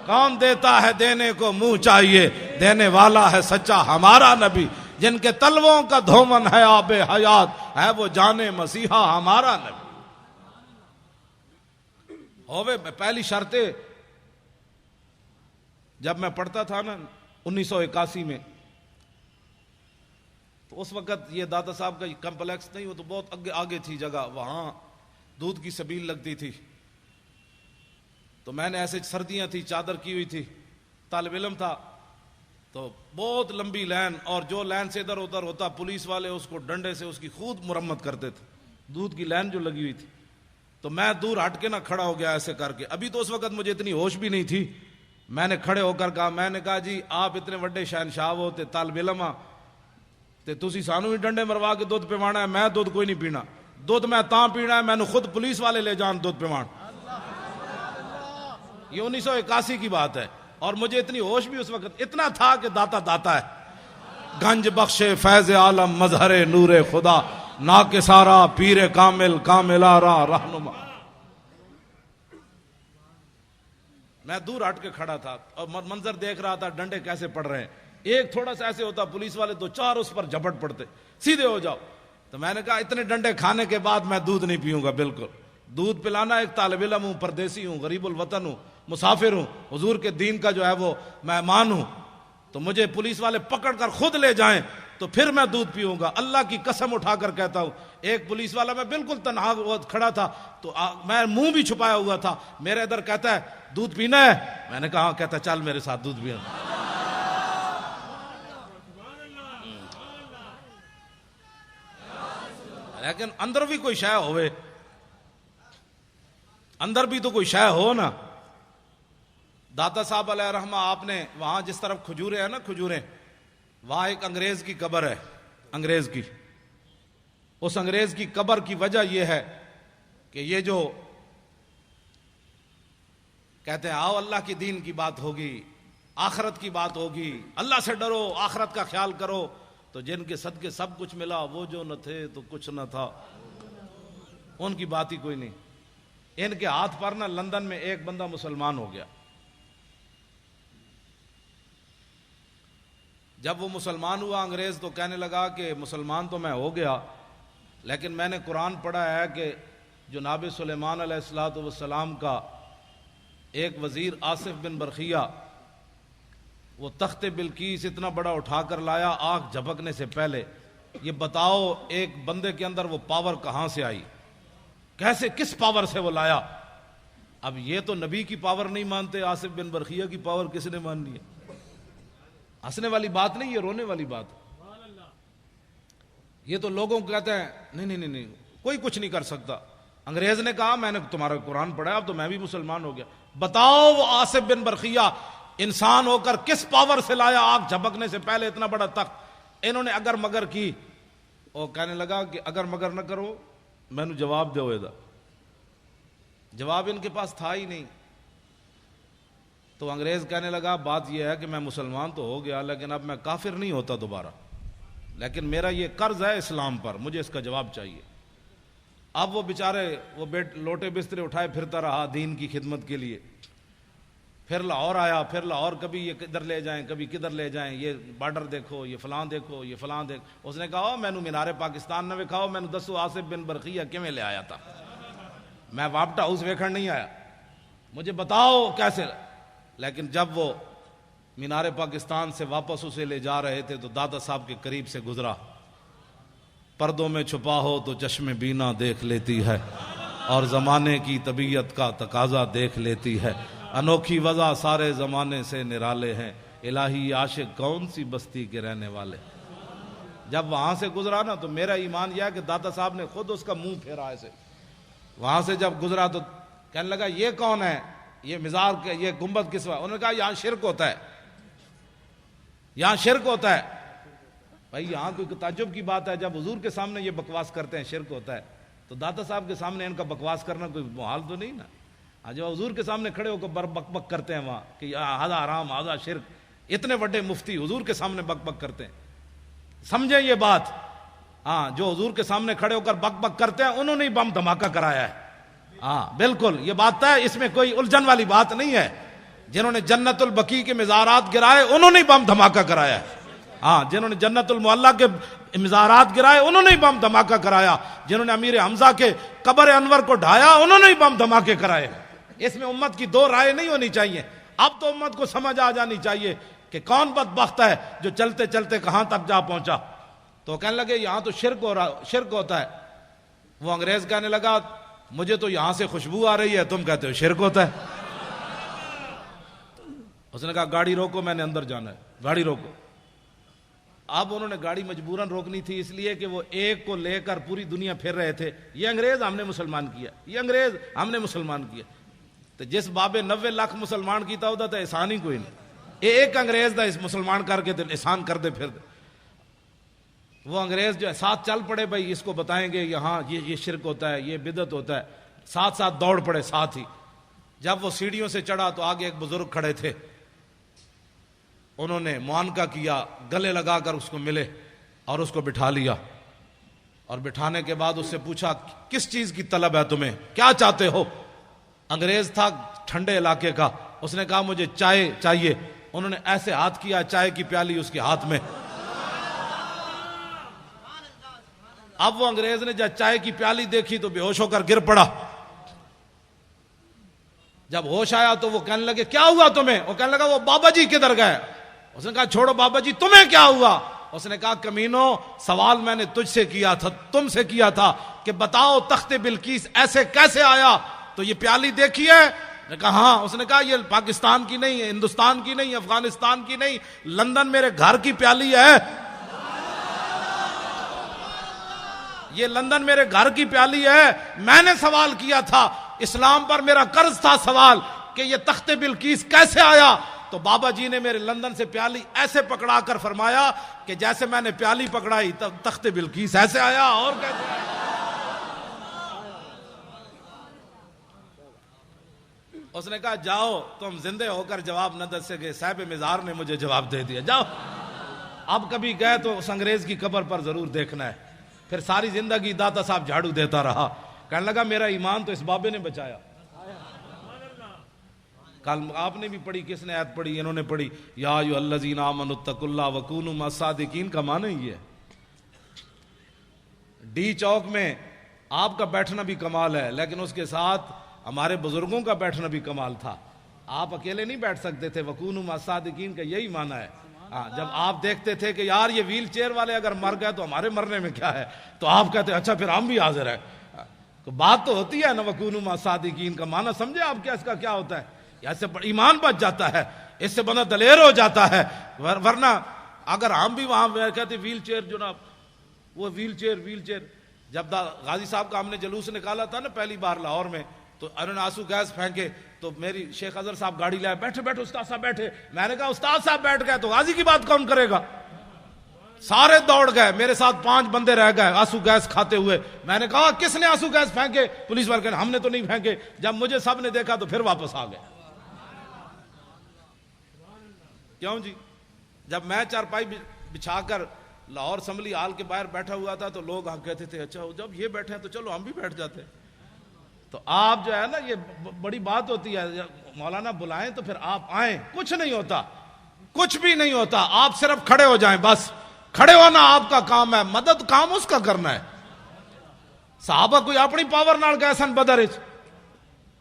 کون دیتا ہے دینے کو منہ چاہیے، دینے والا ہے سچا ہمارا نبی، جن کے تلووں کا دھومن ہے آب حیات، ہے وہ جان مسیحا ہمارا نبی۔ ہوئے پہلی شرط جب میں پڑھتا تھا نا 1981 میں، تو اس وقت یہ داتا صاحب کا کمپلیکس نہیں، وہ تو بہت آگے تھی جگہ، وہاں دودھ کی سبیل لگتی تھی، تو میں نے ایسے سردیاں تھی، چادر کی ہوئی تھی، طالب علم تھا، تو بہت لمبی لائن، اور جو لائن سے ادھر ادھر ہوتا پولیس والے اس کو ڈنڈے سے اس کی خود مرمت کرتے تھے، دودھ کی لائن جو لگی ہوئی تھی، تو میں دور ہٹ کے نہ کھڑا ہو گیا ایسے کر کے، ابھی تو اس وقت مجھے اتنی ہوش بھی نہیں تھی، میں نے کھڑے ہو کر کہا، میں نے کہا جی آپ اتنے بڑے شہنشاہ ہوتے طالب علم تے تسی سانو ہی ڈنڈے مروا کے دودھ پیوانا ہے، میں دودھ کوئی نہیں پینا، دودھ میں تاں پینا ہے میں نے خود پولیس والے لے جان دودھ پیوان۔ یہ 1981 کی بات ہے، اور مجھے اتنی ہوش بھی اس وقت اتنا تھا کہ داتا داتا ہے، گنج بخش فیض عالم مظہر نور خدا، نا کے سارا پیر کامل کامل آرا رہنما۔ میں دور ہٹ کے کھڑا تھا اور منظر دیکھ رہا تھا ڈنڈے کیسے پڑ رہے ہیں، ایک تھوڑا سا ایسے ہوتا پولیس والے تو چار اس پر جھپٹ پڑتے، سیدھے ہو جاؤ، تو میں نے کہا اتنے ڈنڈے کھانے کے بعد میں دودھ نہیں پیوں گا، بالکل دودھ پلانا، ایک طالب علم ہوں، پردیسی ہوں، غریب الوطن ہوں، مسافر ہوں، حضور کے دین کا جو ہے وہ مہمان ہوں، تو مجھے پولیس والے پکڑ کر خود لے جائیں تو پھر میں دودھ پیوں گا، اللہ کی قسم اٹھا کر کہتا ہوں۔ ایک پولیس والا، میں بالکل تنہا کھڑا تھا تو میں منہ بھی چھپایا ہوا تھا، میرے ادھر کہتا ہے دودھ پینا ہے، میں نے کہا ہاں، کہتا ہے چل میرے ساتھ دودھ پینا۔ لیکن اندر بھی کوئی شے ہوئے، اندر بھی تو کوئی شے ہو نا۔ داتا صاحب علیہ رحمہ، آپ نے وہاں جس طرف کھجورے ہیں نا، کھجورے، وہاں ایک انگریز کی قبر ہے، انگریز کی، اس انگریز کی قبر کی وجہ یہ ہے کہ یہ جو کہتے ہیں آؤ اللہ کی دین کی بات ہوگی، آخرت کی بات ہوگی، اللہ سے ڈرو، آخرت کا خیال کرو، تو جن کے صدقے سب کچھ ملا، وہ جو نہ تھے تو کچھ نہ تھا، ان کی بات ہی کوئی نہیں۔ ان کے ہاتھ پر نا لندن میں ایک بندہ مسلمان ہو گیا، جب وہ مسلمان ہوا انگریز تو کہنے لگا کہ مسلمان تو میں ہو گیا، لیکن میں نے قرآن پڑھا ہے کہ جناب سلیمان علیہ السلام کا ایک وزیر آصف بن برخیہ، وہ تخت بلقیس اتنا بڑا اٹھا کر لایا آنکھ جھپکنے سے پہلے۔ یہ بتاؤ ایک بندے کے اندر وہ پاور کہاں سے آئی، کیسے، کس پاور سے وہ لایا؟ اب یہ تو نبی کی پاور نہیں مانتے، آصف بن برخیہ کی پاور کس نے مان لی ہے؟ ہنسنے والی بات نہیں، یہ رونے والی بات۔ یہ تو لوگوں کو کہتے ہیں نہیں نہیں نہیں، کوئی کچھ نہیں کر سکتا۔ انگریز نے کہا میں نے تمہارا قرآن پڑھا اب تو میں بھی مسلمان ہو گیا۔ بتاؤ وہ آصف بن برخیہ انسان ہو کر کس پاور سے لایا آنکھ جھپکنے سے پہلے اتنا بڑا تخت؟ انہوں نے اگر مگر کی، اور کہنے لگا کہ اگر مگر نہ کرو میں نے جواب دے ہوئے دا، جواب ان کے پاس تھا ہی نہیں۔ تو انگریز کہنے لگا بات یہ ہے کہ میں مسلمان تو ہو گیا لیکن اب میں کافر نہیں ہوتا دوبارہ، لیکن میرا یہ قرض ہے اسلام پر، مجھے اس کا جواب چاہیے۔ اب وہ بیچارے وہ لوٹے بسترے اٹھائے پھرتا رہا دین کی خدمت کے لیے، پھر لاہور آیا، پھر لاہور کبھی یہ کدھر لے جائیں کبھی کدھر لے جائیں، یہ بارڈر دیکھو، یہ فلاں دیکھو، یہ فلاں دیکھو۔ اس نے کہا مینو مینار پاکستان نہ وکھاؤ، مینو دسو آصف بن برخیہ کیویں لے آیا تھا، میں واپٹا ہاؤس ویکھن نہیں آیا، مجھے بتاؤ کیسے۔ لیکن جب وہ مینار پاکستان سے واپس اسے لے جا رہے تھے تو دادا صاحب کے قریب سے گزرا، پردوں میں چھپا ہو تو چشم بینا دیکھ لیتی ہے، اور زمانے کی طبیعت کا تقاضا دیکھ لیتی ہے، انوکھی وضع سارے زمانے سے نرالے ہیں، الہی عاشق کون سی بستی کے رہنے والے۔ جب وہاں سے گزرا نا تو میرا ایمان یہ ہے کہ دادا صاحب نے خود اس کا منہ پھیرا ایسے، وہاں سے جب گزرا تو کہنے لگا یہ کون ہے، یہ مزار کے یہ گنبد کس وقت؟ انہوں نے کہا یہاں شرک ہوتا ہے، یہاں شرک ہوتا ہے۔ بھائی یہاں کوئی تعجب کی بات ہے، جب حضور کے سامنے یہ بکواس کرتے ہیں شرک ہوتا ہے، تو داتا صاحب کے سامنے ان کا بکواس کرنا کوئی محال تو نہیں نا۔ جو حضور کے سامنے کھڑے ہو کر بک بک کرتے ہیں وہاں کہ ہذا حرام ہذا شرک، اتنے بڑے مفتی حضور کے سامنے بک بک کرتے ہیں، سمجھیں یہ بات۔ ہاں جو حضور کے سامنے کھڑے ہو کر بک بک کرتے ہیں انہوں نے ہی بم دھماکہ کرایا ہے، ہاں بالکل یہ بات ہے، اس میں کوئی الجھن والی بات نہیں ہے۔ جنہوں نے جنت البقیع کے مزارات گرائے انہوں نے بم دھماکہ کرایا ہے. ہاں، جنہوں نے جنت المعلیٰ کے مزارات گرائے انہوں نے بم دھماکہ کرایا. جنہوں نے امیر حمزہ کے قبر انور کو ڈھایا انہوں نے بم دھماکے کرائے. اس میں امت کی دو رائے نہیں ہونی چاہیے. اب تو امت کو سمجھ آ جانی چاہیے کہ کون بدبخت ہے جو چلتے چلتے کہاں تک جا پہنچا. تو کہنے لگے یہاں تو شرک ہوتا ہے. وہ انگریز کہنے لگا مجھے تو یہاں سے خوشبو آ رہی ہے، تم کہتے ہو شرک ہوتا ہے. اس نے کہا گاڑی روکو، میں نے اندر جانا ہے، گاڑی روکو. اب انہوں نے گاڑی مجبوراً روکنی تھی، اس لیے کہ وہ ایک کو لے کر پوری دنیا پھر رہے تھے. یہ انگریز ہم نے مسلمان کیا، یہ انگریز ہم نے مسلمان کیا. تو جس بابے 90 لاکھ مسلمان کیتا ہوتا تھا احسان ہی کوئی نہیں. ایک انگریز دا اس مسلمان کر کے احسان کر دے پھر دے. وہ انگریز جو ہے ساتھ چل پڑے، بھائی اس کو بتائیں گے یہاں یہ شرک ہوتا ہے، یہ بدعت ہوتا ہے. ساتھ ساتھ دوڑ پڑے ساتھ ہی. جب وہ سیڑھیوں سے چڑھا تو آگے ایک بزرگ کھڑے تھے. انہوں نے معانقہ کیا، گلے لگا کر اس کو ملے اور اس کو بٹھا لیا. اور بٹھانے کے بعد اس سے پوچھا کس چیز کی طلب ہے تمہیں، کیا چاہتے ہو؟ انگریز تھا ٹھنڈے علاقے کا. اس نے کہا مجھے چائے چاہیے. انہوں نے ایسے ہاتھ کیا، چائے کی پیالی اس کے ہاتھ میں. اب وہ انگریز نے جب چائے کی پیالی دیکھی تو بے ہوش ہو کر گر پڑا. جب ہوش آیا تو وہ کہنے لگے کیا ہوا تمہیں؟ وہ کہنے لگا وہ بابا جی کدھر گئے؟ اس نے کہا چھوڑو بابا جی، تمہیں کیا ہوا؟ اس نے کہا کمینو، سوال میں نے تجھ سے کیا تھا، تم سے کیا تھا کہ بتاؤ تخت بلقیس ایسے کیسے آیا؟ تو یہ پیالی دیکھی ہے؟ نے کہا ہاں. اس نے کہا یہ پاکستان کی نہیں ہے، ہندوستان کی نہیں، افغانستان کی نہیں، لندن میرے گھر کی پیالی ہے. یہ لندن میرے گھر کی پیالی ہے. میں نے سوال کیا تھا، اسلام پر میرا قرض تھا سوال کہ یہ تخت بلقیس کیسے آیا؟ تو بابا جی نے میرے لندن سے پیالی ایسے پکڑا کر فرمایا کہ جیسے میں نے پیالی پکڑائی تخت بلقیس ایسے آیا. اور کیسے آیا؟ اس نے کہا جاؤ، تم زندے ہو کر جواب نہ دے سکے، صاحب مزار نے مجھے جواب دے دیا، جاؤ. اب کبھی گئے تو اس انگریز کی قبر پر ضرور دیکھنا ہے. پھر ساری زندگی داتا صاحب جھاڑو دیتا رہا. کہنے لگا میرا ایمان تو اس بابے نے بچایا. کل آپ نے بھی پڑھی، کس نے آیت پڑھی؟ انہوں نے پڑھی یا ایھا الذین آمنوا اتقوا اللہ وکونوا مع الصادقین. کا معنی یہ ہے ڈی چوک میں آپ کا بیٹھنا بھی کمال ہے، لیکن اس کے ساتھ ہمارے بزرگوں کا بیٹھنا بھی کمال تھا. آپ اکیلے نہیں بیٹھ سکتے تھے. وکونوا مع الصادقین کا یہی معنی ہے. جب آپ دیکھتے تھے کہ یار یہ ویل چیئر والے اگر مر گئے تو ہمارے مرنے میں کیا ہے، تو آپ کہتے اچھا پھر ہم بھی حاضر ہیں. تو بات تو ہوتی ہے نا وکونوا مع الصادقین کا معنی سمجھے آپ کیا اس کا کیا ہوتا ہے؟ اس سے ایمان بچ جاتا ہے، اس سے بندہ دلیر ہو جاتا ہے. ورنہ اگر ہم بھی وہاں کہتے ویل چیئر جناب، وہ ویل چیئر جب غازی صاحب کا ہم نے جلوس نکالا تھا نا پہلی بار لاہور میں، تو انہوں نے آنسو گیس پھینکے تو میری شیخ اظہر صاحب گاڑی لائے، بیٹھے استاد صاحب بیٹھے. میں نے کہا استاد صاحب بیٹھ گئے تو غازی کی بات کون کرے گا؟ سارے دوڑ گئے، میرے ساتھ 5 بندے رہ گئے آنسو گیس کھاتے ہوئے. میں نے کہا کس نے آنسو گیس پھینکے؟ پولیس والے کہنے ہم نے تو نہیں پھینکے. جب مجھے سب نے دیکھا تو پھر واپس آ گئے. کیوں جی؟ جب میں چارپائی بچھا کر لاہور اسمبلی ہال کے باہر بیٹھا ہوا تھا تو لوگ کہتے تھے اچھا جب یہ بیٹھے ہیں تو چلو ہم بھی بیٹھ جاتے. تو آپ جو ہے نا، یہ بڑی بات ہوتی ہے، مولانا بلائیں تو پھر آپ آئیں. کچھ نہیں ہوتا، کچھ بھی نہیں ہوتا. آپ صرف کھڑے ہو جائیں، بس کھڑے ہونا آپ کا کام ہے، مدد کام اس کا کرنا ہے. صحابہ کوئی اپنی پاور نال گئے سن بدر وچ،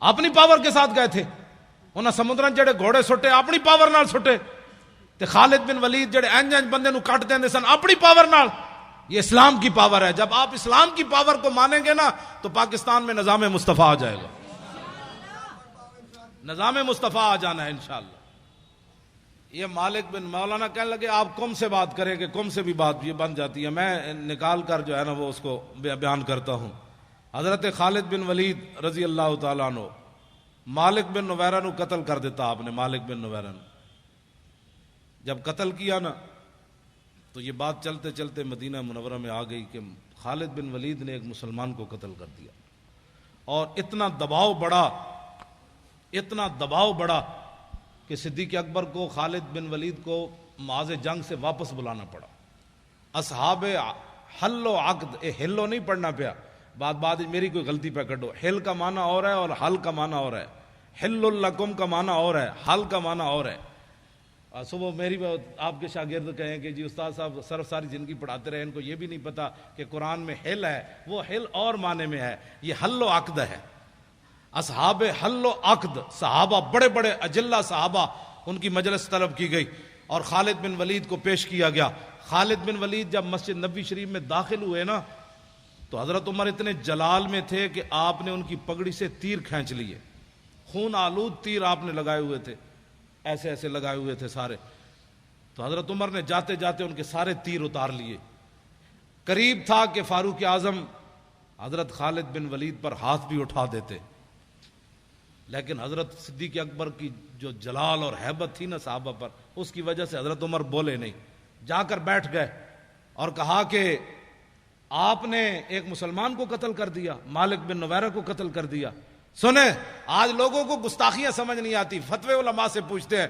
اپنی پاور کے ساتھ گئے تھے. انہاں سمندران جڑے گھوڑے سٹے اپنی پاور نال سٹے. تے خالد بن ولید جڑے انج بندے نو کٹ دیندے سن اپنی پاور نال. یہ اسلام کی پاور ہے. جب آپ اسلام کی پاور کو مانیں گے نا تو پاکستان میں نظام مصطفیٰ آ جائے گا. نظام مصطفیٰ آ جانا ہے انشاءاللہ. یہ مالک بن مولانا کہنے لگے آپ قم سے بات کریں کہ قم سے بھی بات یہ بن جاتی ہے. میں نکال کر جو ہے نا وہ اس کو بیان کرتا ہوں. حضرت خالد بن ولید رضی اللہ تعالیٰ عنہ مالک بن نویرہ نو قتل کر دیتا. آپ نے مالک بن نویرہ نو جب قتل کیا نا تو یہ بات چلتے چلتے مدینہ منورہ میں آ گئی کہ خالد بن ولید نے ایک مسلمان کو قتل کر دیا. اور اتنا دباؤ بڑا کہ صدیق اکبر کو خالد بن ولید کو معاذ جنگ سے واپس بلانا پڑا. اصحاب حل و عقد، ہلو نہیں پڑھنا پیا. بات میری کوئی غلطی پہ کٹو. حل کا معنی اور ہے اور حل کا معنی اور ہے. حل لکم کا معنی اور ہے، حل کا معنی اور ہے. صبح میری آپ کے شاگرد کہیں کہ جی استاد صاحب صرف ساری زندگی پڑھاتے رہے، ان کو یہ بھی نہیں پتا کہ قرآن میں حل ہے. وہ حل اور معنی میں ہے، یہ حل و عقد ہے. اصحاب حل و عقد، صحابہ بڑے بڑے اجلہ صحابہ، ان کی مجلس طلب کی گئی اور خالد بن ولید کو پیش کیا گیا. خالد بن ولید جب مسجد نبوی شریف میں داخل ہوئے نا تو حضرت عمر اتنے جلال میں تھے کہ آپ نے ان کی پگڑی سے تیر کھینچ لیے. خون آلود تیر آپ نے لگائے ہوئے تھے، ایسے ایسے لگائے ہوئے تھے سارے. تو حضرت عمر نے جاتے جاتے ان کے سارے تیر اتار لیے. قریب تھا کہ فاروق اعظم حضرت خالد بن ولید پر ہاتھ بھی اٹھا دیتے، لیکن حضرت صدیق اکبر کی جو جلال اور ہیبت تھی نا صحابہ پر، اس کی وجہ سے حضرت عمر بولے نہیں. جا کر بیٹھ گئے اور کہا کہ آپ نے ایک مسلمان کو قتل کر دیا، مالک بن نویرہ کو قتل کر دیا. سنیں، آج لوگوں کو گستاخیاں سمجھ نہیں آتی، فتوے علماء سے پوچھتے ہیں.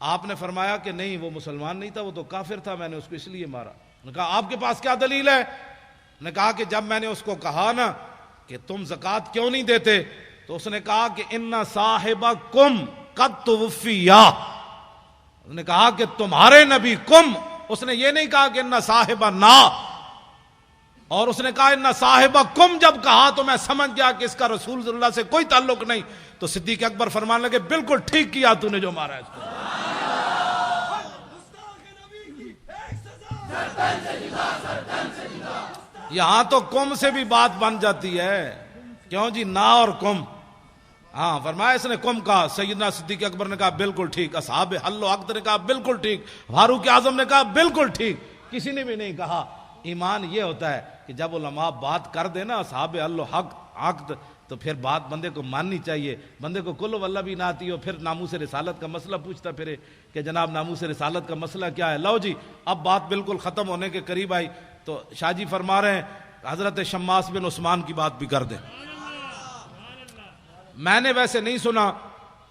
آپ نے فرمایا کہ نہیں، وہ مسلمان نہیں تھا، وہ تو کافر تھا، میں نے اس کو اس لیے مارا. نے کہا آپ کے پاس کیا دلیل ہے؟ نے کہا کہ جب میں نے اس کو کہا نا کہ تم زکوٰۃ کیوں نہیں دیتے، تو اس نے کہا کہ ان صاحبکم قد توفیا. اس نے کہا کہ تمہارے نبی کم، اس نے یہ نہیں کہا کہ ان صاحبنا. اور اس نے کہا ان صاحبکم جب کہا تو میں سمجھ گیا کہ اس کا رسول صلی اللہ سے کوئی تعلق نہیں. تو صدیق اکبر فرمانے لگے بالکل ٹھیک کیا تو نے جو مارا اس کو. یہاں تو کم سے بھی بات بن جاتی ہے، کیوں جی نا اور کم. ہاں فرمایا اس نے کم کہا. سیدنا صدیق اکبر نے کہا بالکل ٹھیک، اصحاب حل و عقد نے کہا بالکل ٹھیک، فاروق اعظم نے کہا بالکل ٹھیک، کسی نے بھی نہیں کہا. ایمان یہ ہوتا ہے کہ جب علماء بات کر دے نا اصحاب حل و عقد تو پھر بات بندے کو ماننی چاہیے. بندے کو کل واللہ بھی نہ آتی ہو پھر ناموس رسالت کا مسئلہ پوچھتا پھرے کہ جناب ناموس رسالت کا مسئلہ کیا ہے. لو جی اب بات بالکل ختم ہونے کے قریب آئی تو شاہ جی فرما رہے ہیں حضرت شماس بن عثمان کی بات بھی کر دیں. میں نے ویسے نہیں سنا،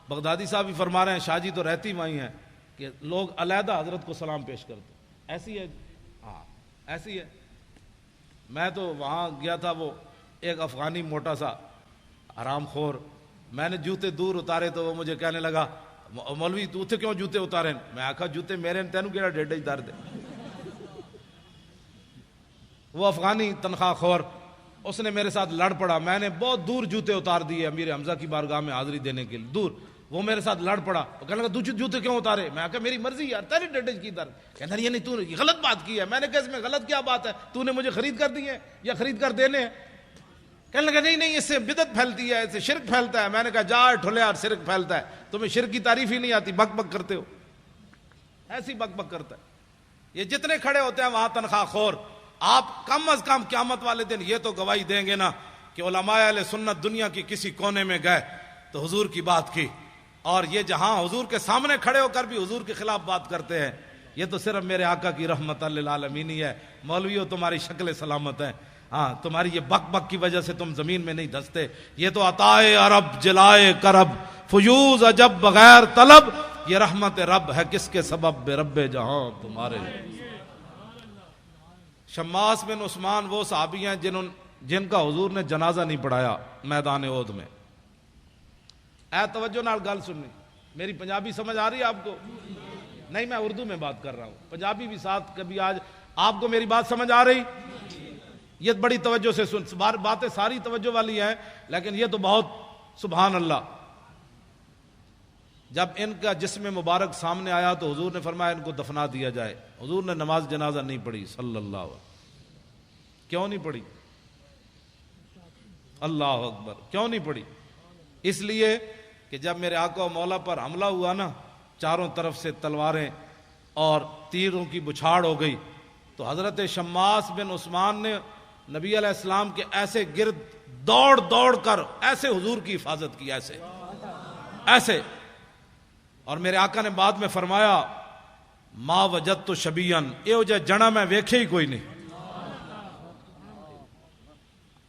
بغدادی صاحب بھی فرما رہے ہیں، شاہ جی تو رہتی وہیں ہیں، کہ لوگ علیحدہ حضرت کو سلام پیش کرتے. ایسی ہے؟ ہاں ایسی ہے. میں تو وہاں گیا تھا، وہ ایک افغانی موٹا سا حرام خور، میں نے جوتے دور اتارے تو وہ مجھے کہنے لگا مولوی تو اتنے کیوں جوتے اتارے؟ میں آکھا جوتے میرے تینوں کیڑا ڈیڈے اتار دے. وہ افغانی تنخواہ خور اس نے میرے ساتھ لڑ پڑا. میں نے بہت دور جوتے اتار دیے امیر حمزہ کی بارگاہ میں حاضری دینے کے لیے دور. وہ میرے ساتھ لڑ پڑا، وہ کہنے لگا جوتے کیوں اتارے؟ میں کہا میری مرضی یار، تیری ڈیڈیج کی در. کہتا یہ نہیں تو نے غلط بات کی ہے. میں نے کہا اس میں غلط کیا بات ہے؟ تو نے مجھے خرید کر دی ہے یا خرید کر دینے ہیں؟ کہنے لگا نہیں اس سے بدعت پھیلتی ہے، اس سے شرک پھیلتا ہے. میں نے کہا جا ٹھولے یار، شرک پھیلتا ہے، تمہیں شرک کی تعریف ہی نہیں آتی، بک بک کرتے ہو. ایسی بک بک کرتا ہے. یہ جتنے کھڑے ہوتے ہیں وہاں تنخواہ خور، آپ کم از کم قیامت والے دن یہ تو گواہی دیں گے نا کہ علماء اہل سنت دنیا کی کسی کونے میں گئے تو حضور کی بات کی، اور یہ جہاں حضور کے سامنے کھڑے ہو کر بھی حضور کے خلاف بات کرتے ہیں. یہ تو صرف میرے آقا کی رحمت للعالمین ہی ہے. مولویوں تمہاری شکل سلامت ہے. ہاں تمہاری یہ بک بک کی وجہ سے تم زمین میں نہیں دھستے. یہ تو عطائے عرب جلائے کرب فیوز عجب بغیر طلب، یہ رحمت رب ہے کس کے سبب بے رب جہاں تمہارے. شماس بن عثمان وہ صحابی ہیں جن کا حضور نے جنازہ نہیں پڑھایا میدان احد میں. اے توجہ نال گل سننی. میری پنجابی سمجھ آ رہی ہے آپ کو؟ نہیں میں اردو میں بات کر رہا ہوں، پنجابی بھی ساتھ کبھی. آج آپ کو میری بات سمجھ آ رہی؟ یہ بڑی توجہ سے سن. باتیں ساری توجہ والی ہیں لیکن یہ تو بہت سبحان اللہ. جب ان کا جسم مبارک سامنے آیا تو حضور نے فرمایا ان کو دفنا دیا جائے. حضور نے نماز جنازہ نہیں پڑھی صلی اللہ علیہ وسلم. کیوں نہیں پڑھی؟ اللہ اکبر. کیوں نہیں پڑھی؟ اس لیے کہ جب میرے آقا و مولا پر حملہ ہوا نا، چاروں طرف سے تلواریں اور تیروں کی بچھاڑ ہو گئی، تو حضرت شماس بن عثمان نے نبی علیہ السلام کے ایسے گرد دوڑ دوڑ کر ایسے حضور کی حفاظت کی، ایسے. اور میرے آقا نے بعد میں فرمایا ما وجدت شبیان، یہ جو جنا میں ویکھے ہی کوئی نہیں.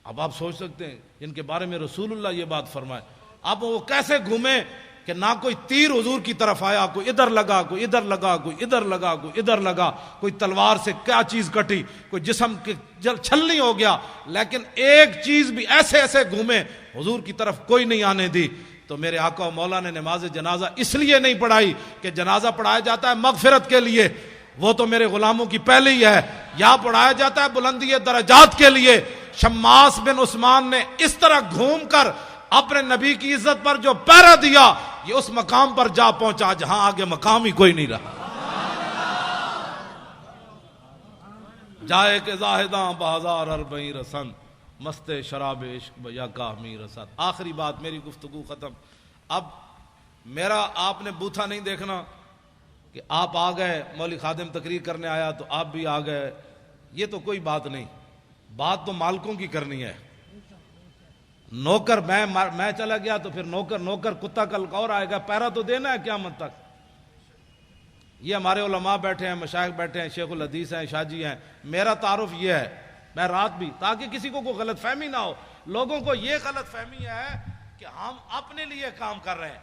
اب آپ سوچ سکتے ہیں ان کے بارے میں رسول اللہ یہ بات فرمائے. اب وہ کیسے گھومے کہ نہ کوئی تیر حضور کی طرف آیا، کوئی ادھر لگا، کوئی ادھر لگا، کوئی ادھر لگا، کوئی ادھر لگا، کوئی تلوار سے کیا چیز کٹی، کوئی جسم کے چھلنی ہو گیا، لیکن ایک چیز بھی ایسے ایسے گھومے حضور کی طرف کوئی نہیں آنے دی تو میرے آقا و مولا نے نماز جنازہ اس لیے نہیں پڑھائی کہ جنازہ پڑھایا جاتا ہے مغفرت کے لیے، وہ تو میرے غلاموں کی پہلے ہی ہے، یہاں پڑھایا جاتا ہے بلندی درجات کے لیے۔ شماس بن عثمان نے اس طرح گھوم کر اپنے نبی کی عزت پر جو پہرا دیا، یہ اس مقام پر جا پہنچا جہاں آگے مقام ہی کوئی نہیں رہا۔ جائے کہ زاہداں بازار اربعیں رسن، مست شراب عشق بیا کامی رسد۔ آخری بات، میری گفتگو ختم۔ اب میرا آپ نے بوتھا نہیں دیکھنا کہ آپ آ گئے، مولوی خادم تقریر کرنے آیا تو آپ بھی آ گئے، یہ تو کوئی بات نہیں، بات تو مالکوں کی کرنی ہے۔ نوکر میں چلا گیا تو پھر نوکر کتا کل اور آئے گا، پیرا تو دینا ہے قیامت تک۔ یہ ہمارے علماء بیٹھے ہیں، مشائخ بیٹھے ہیں، شیخ الحدیث ہیں، شاہ جی ہیں، میرا تعارف یہ ہے، میں رات بھی، تاکہ کسی کو کوئی غلط فہمی نہ ہو۔ لوگوں کو یہ غلط فہمی ہے کہ ہم اپنے لیے کام کر رہے ہیں،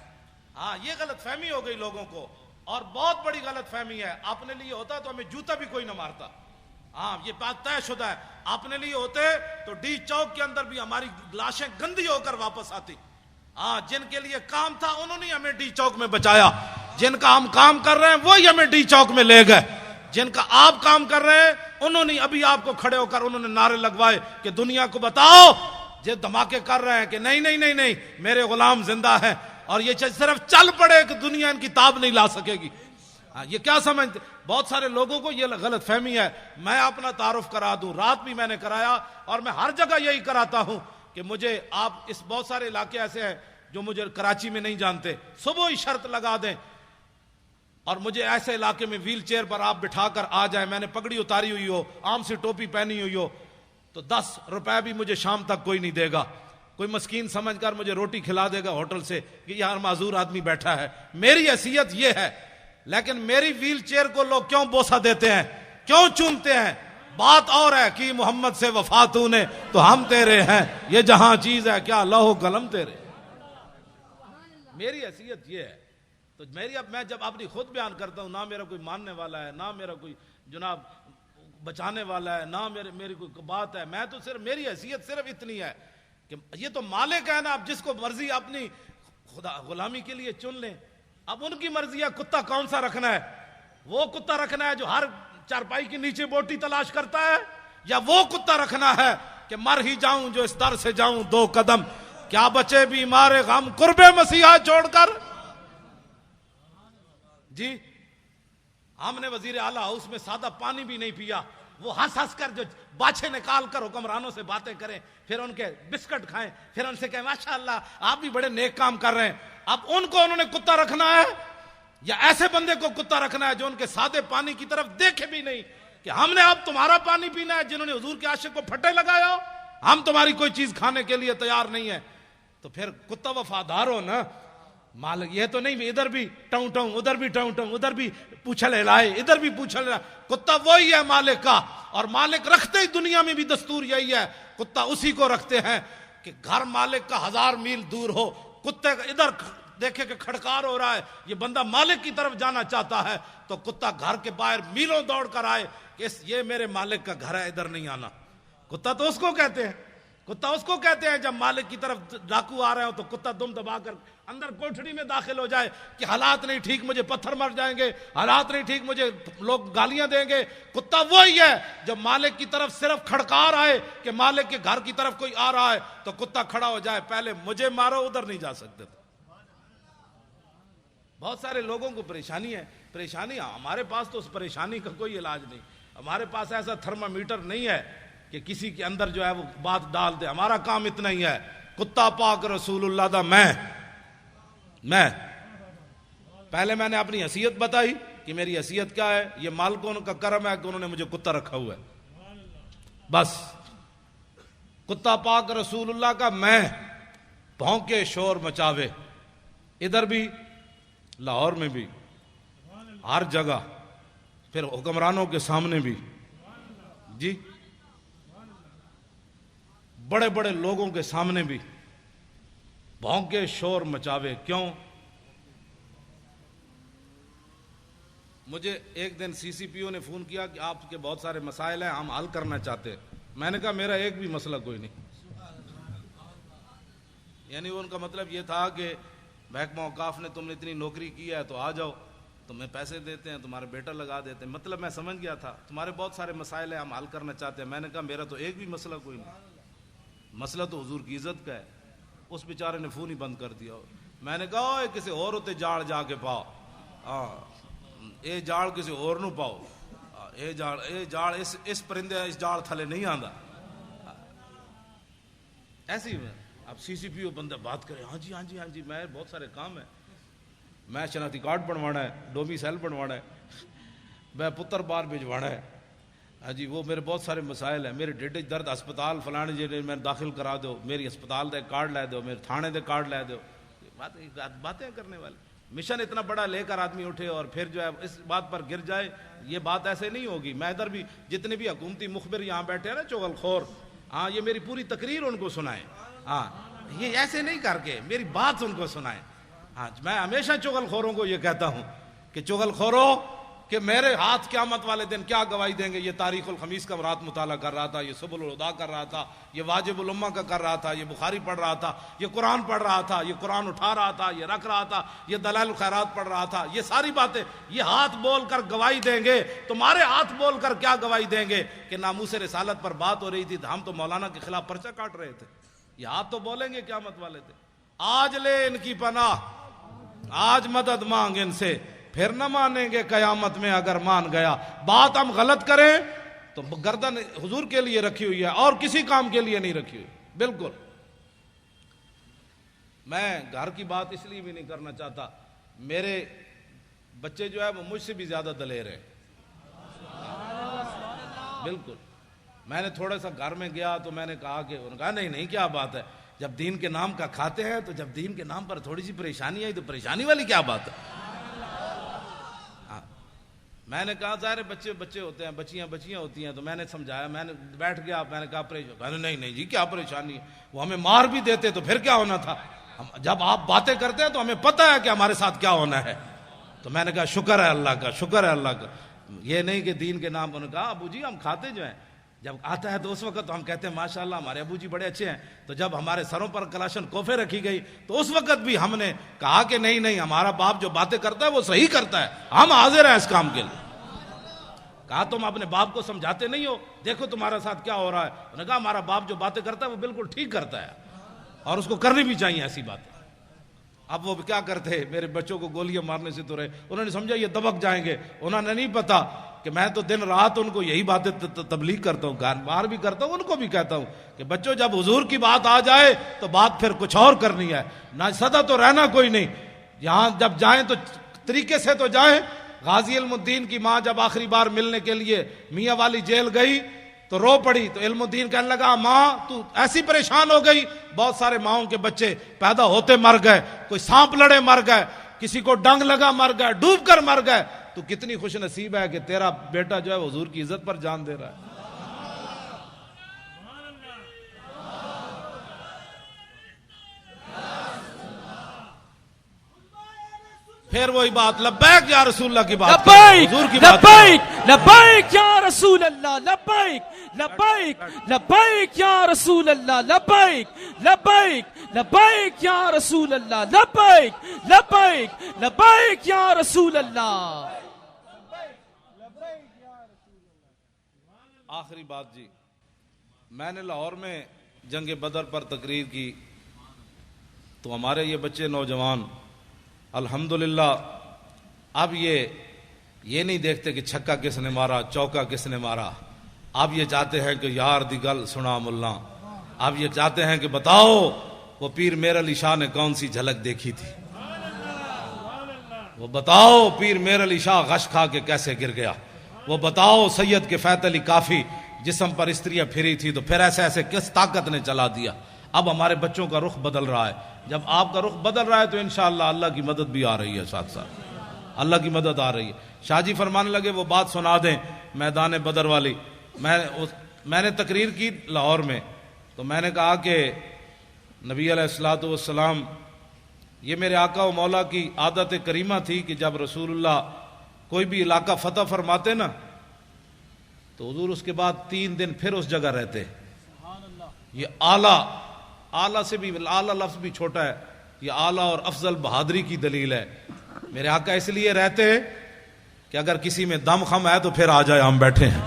ہاں یہ غلط فہمی ہو گئی لوگوں کو، اور بہت بڑی غلط فہمی ہے۔ اپنے لیے ہوتا تو ہمیں جوتا بھی کوئی نہ مارتا، ہاں یہ بات طے شدہ ہے۔ اپنے لیے ہوتے تو ڈی چوک کے اندر بھی ہماری لاشیں گندی ہو کر واپس آتی۔ ہاں جن کے لیے کام تھا انہوں نے ہمیں ڈی چوک میں بچایا، جن کا ہم کام کر رہے ہیں وہی ہمیں ڈی چوک میں لے گئے، جن کا آپ کام کر رہے ہیں انہوں نے ابھی آپ کو کھڑے ہو کر انہوں نے نعرے لگوائے کہ دنیا کو بتاؤ، جو دھماکے کر رہے ہیں کہ نہیں نہیں نہیں نہیں میرے غلام زندہ ہیں، اور یہ صرف چل پڑے کہ دنیا ان کی تاب نہیں لا سکے گی۔ یہ کیا سمجھتے؟ بہت سارے لوگوں کو یہ غلط فہمی ہے۔ میں اپنا تعارف کرا دوں، رات بھی میں نے کرایا اور میں ہر جگہ یہی کراتا ہوں کہ مجھے آپ اس بہت سارے علاقے ایسے ہیں جو مجھے کراچی میں نہیں جانتے، صبح ہی شرط لگا دیں اور مجھے ایسے علاقے میں ویل چیئر پر آپ بٹھا کر آ جائیں، میں نے پگڑی اتاری ہوئی ہو، عام سی ٹوپی پہنی ہوئی ہو، تو 10 روپے بھی مجھے شام تک کوئی نہیں دے گا، کوئی مسکین سمجھ کر مجھے روٹی کھلا دے گا ہوٹل سے کہ یار معذور آدمی بیٹھا ہے، میری حیثیت یہ ہے۔ لیکن میری ویل چیئر کو لوگ کیوں بوسہ دیتے ہیں، کیوں چومتے ہیں؟ بات اور ہے کہ محمد سے وفا تو نے تو ہم تیرے ہیں، یہ جہاں چیز ہے کیا لوح و قلم تیرے۔ میری حیثیت یہ ہے، تو میں جب اپنی خود بیان کرتا ہوں، نہ میرا کوئی ماننے والا ہے، نہ میرا کوئی جناب بچانے والا ہے، نہ میری کوئی بات ہے، میں تو صرف میری حیثیت صرف اتنی ہے کہ یہ تو مالک ہے نا، اب جس کو مرضی اپنی خدا غلامی کے لیے چن لیں، اب ان کی مرضی ہے کتا کون سا رکھنا ہے۔ وہ کتا رکھنا ہے جو ہر چارپائی کے نیچے بوٹی تلاش کرتا ہے، یا وہ کتا رکھنا ہے کہ مر ہی جاؤں جو اس در سے جاؤں 2 قدم، کیا بچے بیمار غم قرب مسیحا چھوڑ کر۔ جی ہم نے وزیر اعلیٰ ہاؤس میں سادہ پانی بھی نہیں پیا، وہ ہنس ہنس کر جو باچھے نکال کر حکمرانوں سے باتیں کریں، پھر ان کے بسکٹ کھائیں، پھر ان سے کہیں ماشاءاللہ آپ بھی بڑے نیک کام کر رہے ہیں۔ اب ان کو انہوں نے کتا رکھنا ہے یا ایسے بندے کو کتا رکھنا ہے جو ان کے سادے پانی کی طرف دیکھے بھی نہیں کہ ہم نے اب تمہارا پانی پینا ہے، جنہوں نے حضور کے عاشق کو پھٹے لگایا، ہم تمہاری کوئی چیز کھانے کے لیے تیار نہیں ہے۔ تو پھر کتا وفادار ہو نا، مالک یہ تو نہیں ادھر بھی ٹاؤں ٹاؤں ادھر بھی ٹاؤں ٹاؤں ادھر بھی پوچھل ہلائے ادھر بھی پوچھل ہلائے۔ کتا وہی ہے مالک کا، اور مالک رکھتے ہی دنیا میں بھی دستور یہی ہے، کتا اسی کو رکھتے ہیں کہ گھر مالک کا 1000 میل دور ہو، کتے کا ادھر دیکھے کہ کھڑکار ہو رہا ہے، یہ بندہ مالک کی طرف جانا چاہتا ہے، تو کتا گھر کے باہر میلوں دوڑ کر آئے کہ یہ میرے مالک کا گھر ہے، ادھر نہیں آنا۔ کتا تو اس کو کہتے ہیں، کتا اس کو کہتے ہیں جب مالک کی طرف ڈاکو آ رہے ہو تو کتا دم دبا کر اندر کوٹھڑی میں داخل ہو جائے کہ حالات نہیں ٹھیک، مجھے پتھر مر جائیں گے، حالات نہیں ٹھیک، مجھے لوگ گالیاں دیں گے۔ کتا وہی ہے جب مالک کی طرف صرف کھڑکار آئے کہ مالک کے گھر کی طرف کوئی آ رہا ہے تو کتا کھڑا ہو جائے، پہلے مجھے مارو، ادھر نہیں جا سکتے تھے۔ بہت سارے لوگوں کو پریشانی ہے، پریشانی ہمارے پاس تو اس پریشانی کا کوئی علاج نہیں، ہمارے پاس ایسا تھرمامیٹر نہیں ہے کہ کسی کے اندر جو ہے وہ بات ڈال دے، ہمارا کام اتنا ہی ہے، کتا پاک رسول اللہ دا میں پہلے میں نے اپنی حیثیت بتائی کہ میری حیثیت کیا ہے، یہ مالکوں کا کرم ہے کہ انہوں نے مجھے کتا رکھا ہوا ہے، بس کتا پاک رسول اللہ کا میں، بھونکے شور مچاوے، ادھر بھی لاہور میں بھی ہر جگہ، پھر حکمرانوں کے سامنے بھی، جی بڑے بڑے لوگوں کے سامنے بھی بھونکے شور مچاوے۔ کیوں؟ مجھے ایک دن سی سی پی او نے فون کیا کہ آپ کے بہت سارے مسائل ہیں، ہم حل کرنا چاہتے ہیں۔ میں نے کہا میرا ایک بھی مسئلہ کوئی نہیں، یعنی ان کا مطلب یہ تھا کہ محکمہ اوقاف نے تم نے اتنی نوکری کی ہے تو آ جاؤ، تمہیں پیسے دیتے ہیں، تمہارے بیٹا لگا دیتے ہیں. مطلب میں سمجھ گیا تھا تمہارے بہت سارے مسائل ہیں، ہم حل کرنا چاہتے ہیں. میں نے کہا میرا تو ایک بھی مسئلہ کوئی نہیں، مسئلہ تو حضور کی عزت کا ہے. اس بیچارے نے فون ہی بند کر دیا. میں نے کہا اوے کسی اور ہوتے جاڑ جا کے پاؤ، ہاں اے جاڑ کسی اور نو پاؤ، اے جاڑ اس پرندے اس جاڑ تھلے نہیں آندا. ایسی میں اب سی سی پی او بندہ بات کرے، ہاں جی ہاں جی ہاں جی میں بہت سارے کام ہیں، میں شناختی کارڈ بنوانا ہے، ڈومیسائل بنوانا ہے، میں پتر بار بھجوانا ہے، ہاں جی وہ میرے بہت سارے مسائل ہیں، میرے ڈیڈے درد ہسپتال فلانے جی میں داخل کرا دو، میری ہسپتال دے کارڈ لے دو، میرے تھانے دے کارڈ لے دو. باتیں کرنے والے مشن اتنا بڑا لے کر آدمی اٹھے اور پھر جو ہے اس بات پر گر جائے، یہ بات ایسے نہیں ہوگی. میں ادھر بھی جتنے بھی حکومتی مخبر یہاں بیٹھے ہیں نا چغل خور، ہاں یہ میری پوری تقریر ان کو سنائیں، ہاں یہ ایسے نہیں کر کے میری بات ان کو سنائیں. ہاں میں ہمیشہ چغل خوروں کو یہ کہتا ہوں کہ چغل خوروں کہ میرے ہاتھ قیامت والے دن کیا گواہی دیں گے. یہ تاریخ الخمیس کا رات مطالعہ کر رہا تھا، یہ سبل الہدا کر رہا تھا، یہ واجب الامہ کا کر رہا تھا، یہ بخاری پڑھ رہا تھا، یہ قرآن پڑھ رہا تھا، یہ قرآن اٹھا رہا تھا، یہ رکھ رہا تھا، یہ دلائل الخیرات پڑھ رہا تھا. یہ ساری باتیں یہ ہاتھ بول کر گواہی دیں گے. تمہارے ہاتھ بول کر کیا گواہی دیں گے کہ ناموس رسالت پر بات ہو رہی تھی ہم تو مولانا کے خلاف پرچہ کاٹ رہے تھے. یہ ہاتھ تو بولیں گے قیامت والے تھے. آج لے ان کی پناہ، آج مدد مانگ ان سے، پھر نہ مانیں گے قیامت میں اگر مان گیا. بات ہم غلط کریں تو گردن حضور کے لیے رکھی ہوئی ہے اور کسی کام کے لیے نہیں رکھی ہوئی. بالکل میں گھر کی بات اس لیے بھی نہیں کرنا چاہتا، میرے بچے جو ہے وہ مجھ سے بھی زیادہ دلیر ہیں. بالکل میں نے تھوڑا سا گھر میں گیا تو میں نے کہا کہ انہوں نے کہا نہیں کیا بات ہے، جب دین کے نام کا کھاتے ہیں تو جب دین کے نام پر تھوڑی سی پریشانی آئی تو پریشانی والی کیا بات ہے. میں نے کہا ظاہر بچے ہوتے ہیں، بچیاں ہوتی ہیں، تو میں نے سمجھایا، میں نے بیٹھ گیا، میں نے کہا پریشانی نہیں جی کیا پریشانی ہے، وہ ہمیں مار بھی دیتے تو پھر کیا ہونا تھا. جب آپ باتیں کرتے ہیں تو ہمیں پتہ ہے کہ ہمارے ساتھ کیا ہونا ہے. تو میں نے کہا شکر ہے اللہ کا، شکر ہے اللہ کا. یہ نہیں کہ دین کے نام. انہوں نے کہا ابو جی ہم کھاتے جو ہیں جب آتا ہے تو اس وقت ہم کہتے ہیں ماشاءاللہ ہمارے ابو جی بڑے اچھے ہیں. تو جب ہمارے سروں پر کلاشن کوفے رکھی گئی تو اس وقت بھی ہم نے کہا کہ نہیں ہمارا باپ جو باتیں کرتا ہے وہ صحیح کرتا ہے، ہم حاضر ہیں اس کام کے لیے. کہا تم اپنے باپ کو سمجھاتے نہیں ہو، دیکھو تمہارے ساتھ کیا ہو رہا ہے. انہوں نے کہا ہمارا باپ جو باتیں کرتا ہے وہ بالکل ٹھیک کرتا ہے اور اس کو کرنی بھی چاہیے ایسی باتیں. اب وہ کیا کرتے، میرے بچوں کو گولیاں مارنے سے تو رہے، انہوں نے سمجھا یہ دبک جائیں گے. انہوں نے نہیں پتا کہ میں تو دن رات ان کو یہی باتیں تبلیغ کرتا ہوں، گھر باہر بھی کرتا ہوں، ان کو بھی کہتا ہوں کہ بچوں جب حضور کی بات آ جائے تو بات پھر کچھ اور کرنی ہے، نہ سدا تو رہنا کوئی نہیں. یہاں جب جائیں تو طریقے سے تو جائیں. غازی علم الدین کی ماں جب آخری بار ملنے کے لیے میاں والی جیل گئی تو رو پڑی. تو علم الدین کہنے لگا ماں تو ایسی پریشان ہو گئی، بہت سارے ماؤں کے بچے پیدا ہوتے مر گئے، کوئی سانپ لڑے مر گئے، کسی کو ڈنگ لگا مر گئے، ڈوب کر مر گئے. تو کتنی خوش نصیب ہے کہ تیرا بیٹا جو ہے حضور کی عزت پر جان دے رہا ہے. پھر وہی بات لبیک یا رسول اللہ کی بات، حضور کی بات، لبیک یا رسول اللہ، لبیک یا رسول اللہ، لبیک یا رسول اللہ، لبیک یا رسول اللہ. آخری بات جی، میں نے لاہور میں جنگ بدر پر تقریر کی تو ہمارے یہ بچے نوجوان الحمدللہ اب یہ نہیں دیکھتے کہ چھکا کس نے مارا، چوکا کس نے مارا. اب یہ چاہتے ہیں کہ یار دی گل سنا ملا. اب یہ چاہتے ہیں کہ بتاؤ وہ پیر میر علی شاہ نے کون سی جھلک دیکھی تھی، وہ بتاؤ پیر میر علی شاہ غش کھا کے کیسے گر گیا، وہ بتاؤ سید کے فیت علی کافی جسم پر استریاں پھری تھی تو پھر ایسے کس طاقت نے چلا دیا. اب ہمارے بچوں کا رخ بدل رہا ہے. جب آپ کا رخ بدل رہا ہے تو انشاءاللہ اللہ کی مدد بھی آ رہی ہے، ساتھ اللہ کی مدد آ رہی ہے. شاہ جی فرمانے لگے وہ بات سنا دیں میدان بدر والی. میں نے تقریر کی لاہور میں تو میں نے کہا کہ نبی علیہ الصلوۃ والسلام، یہ میرے آقا و مولا کی عادت کریمہ تھی کہ جب رسول اللہ کوئی بھی علاقہ فتح فرماتے نا تو حضور اس کے بعد 3 دن پھر اس جگہ رہتے. یہ اعلیٰ اعلیٰ سے بھی، اعلیٰ لفظ بھی چھوٹا ہے، یہ اعلیٰ اور افضل بہادری کی دلیل ہے۔ میرے آقا اس لیے رہتے کہ اگر کسی میں دم خم ہے تو پھر آ جائے، ہم بیٹھے ہیں۔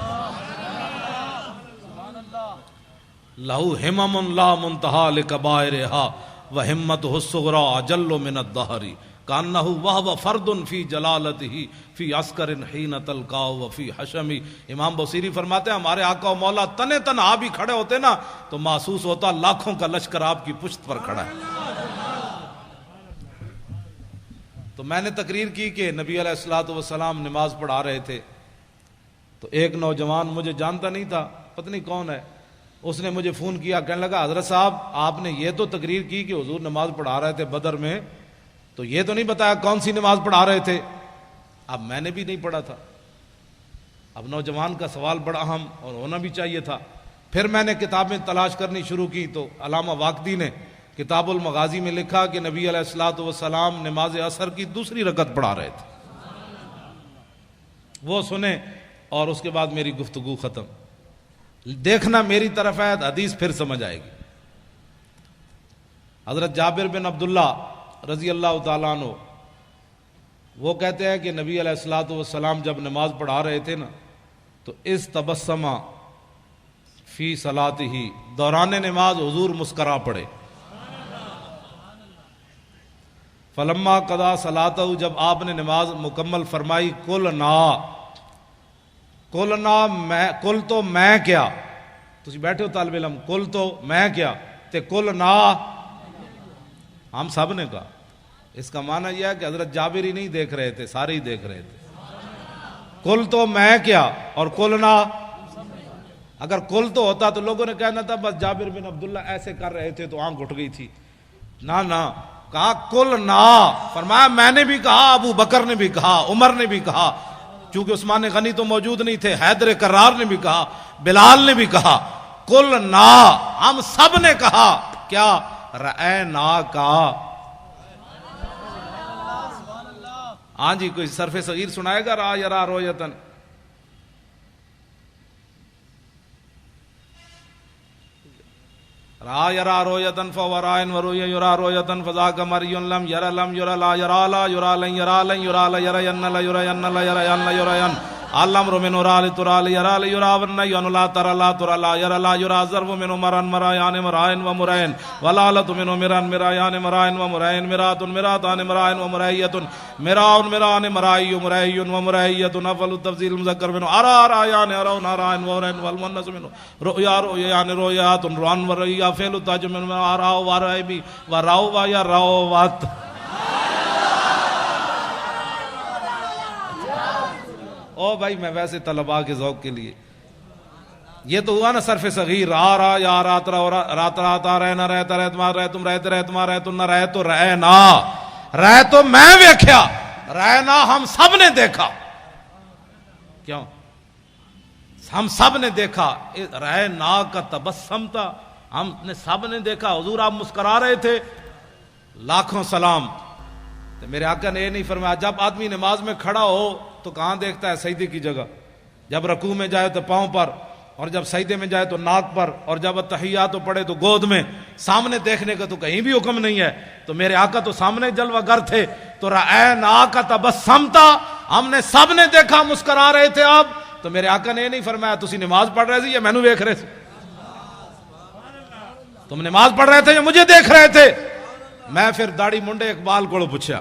لہو ہمم لا منتہا لکبائرہا وہمتہ الصغریٰ اجل من الدہر کانہ وہو فرد فی جلالتہ فی عسکر حین تلقاہ وفی حشم۔ امام بصیری فرماتے ہیں ہمارے آقا و مولا تنے تنہا بھی کھڑے ہوتے نا تو محسوس ہوتا لاکھوں کا لشکر آپ کی پشت پر کھڑا ہے۔ تو میں نے تقریر کی کہ نبی علیہ الصلوۃ والسلام نماز پڑھا رہے تھے، تو ایک نوجوان مجھے جانتا نہیں تھا، پتہ نہیں کون ہے، اس نے مجھے فون کیا، کہنے لگا حضرت صاحب آپ نے یہ تو تقریر کی کہ حضور نماز پڑھا رہے تھے بدر میں، تو یہ تو نہیں بتایا کون سی نماز پڑھا رہے تھے۔ اب میں نے بھی نہیں پڑھا تھا، اب نوجوان کا سوال بڑا اہم اور ہونا بھی چاہیے تھا۔ پھر میں نے کتابیں تلاش کرنی شروع کی تو علامہ واقدی نے کتاب المغازی میں لکھا کہ نبی علیہ الصلوۃ والسلام نماز عصر کی دوسری رکعت پڑھا رہے تھے۔ وہ سنیں اور اس کے بعد میری گفتگو ختم۔ دیکھنا میری طرف ہے، حدیث پھر سمجھ آئے گی۔ حضرت جابر بن عبداللہ رضی اللہ تعالیٰ عنہ وہ کہتے ہیں کہ نبی علیہ الصلوۃ والسلام جب نماز پڑھا رہے تھے نا تو اس تبسمہ فی صلاتہ، دوران نماز حضور مسکرا پڑے۔ فلما قضا صلاتہ، جب آپ نے نماز مکمل فرمائی، قلنا میں، قل تو میں کیا، تسی بیٹھے ہو طالب علم، قل تو میں کیا تے قلنا ہم سب نے کہا۔ اس کا معنی یہ ہے کہ حضرت جابر ہی نہیں دیکھ رہے تھے، سارے ہی دیکھ رہے تھے۔ قل تو میں کیا اور قلنا، اگر قل تو ہوتا تو لوگوں نے کہنا تھا بس جابر بن عبداللہ ایسے کر رہے تھے تو آنکھ اٹھ گئی تھی، نہ کہا قلنا، فرمایا میں نے بھی کہا، ابو بکر نے بھی کہا، عمر نے بھی کہا، چونکہ عثمان غنی تو موجود نہیں تھے، حیدر کرار نے بھی کہا، بلال نے بھی کہا، قلنا ہم سب نے کہا۔ کیا؟ رأینا کا۔ ہاں جی، کوئی صرف صغیر سنائے گا؟ را یرا رویتن، را یرا رویتن فورائن وروی یرا رویتن فذاک مریون لم یرا لم یرا لا یرا لا یرا لن یرا لن یرا لا یرا ین لا یرا ین لا یرا ین لا یرا ین الامر من رال ترال یرا لا یرا ون لا ترى لا ترى لا یرا لا یرا ظرف من مران مرایان مرائن و مرائن ولالت من مران مرایان مرائن و مرائن مرات مراتان مرائن و مرائیت مراون مران مرائی مرائی و مرائیت افل التفضیل مذکر من ارا رایان ارون ارائن و رائن والمنس من رؤیا رؤیان رؤیات روان و رؤیا فعل تاج من ارا و رائی بی و راو و یا راو وات۔ او بھائی میں ویسے طلباء کے ذوق کے لیے، یہ تو ہوا نا صرف صغیر، را یا رات را رہ نہ رہتا رہ تمہارا رہ تم رہتے رہ تمہارا رہ تم نہ رہ تو رہ نا، رہ تو میں ویکھیا، رہنا ہم سب نے دیکھا۔ کیوں؟ ہم سب نے دیکھا، رہ نا کا تبسم تھا، ہم نے سب نے دیکھا، حضور آپ مسکرا رہے تھے، لاکھوں سلام۔ تو میرے آقا نے یہ نہیں فرمایا جب آدمی نماز میں کھڑا ہو تو کہاں دیکھتا ہے؟ سجدے کی جگہ، جب رکوع میں جائے تو پاؤں پر، اور جب سجدے میں جائے تو ناک پر، اور جب تحیات پڑھے تو گود میں، سامنے دیکھنے کا تو کہیں بھی حکم نہیں ہے۔ تو میرے آقا تو سامنے جلوہ گر تھے، تو رأینا کا تبسم تھا، ہم نے سب نے دیکھا، مسکرا رہے تھے آپ۔ تو میرے آقا نے یہ نہیں فرمایا تسی نماز پڑھ رہے تھے یا مینوں دیکھ رہے تھے، تم نماز پڑھ رہے تھے یا مجھے دیکھ رہے تھے۔ میں پھر داڑھی منڈے اقبال کو پوچھا،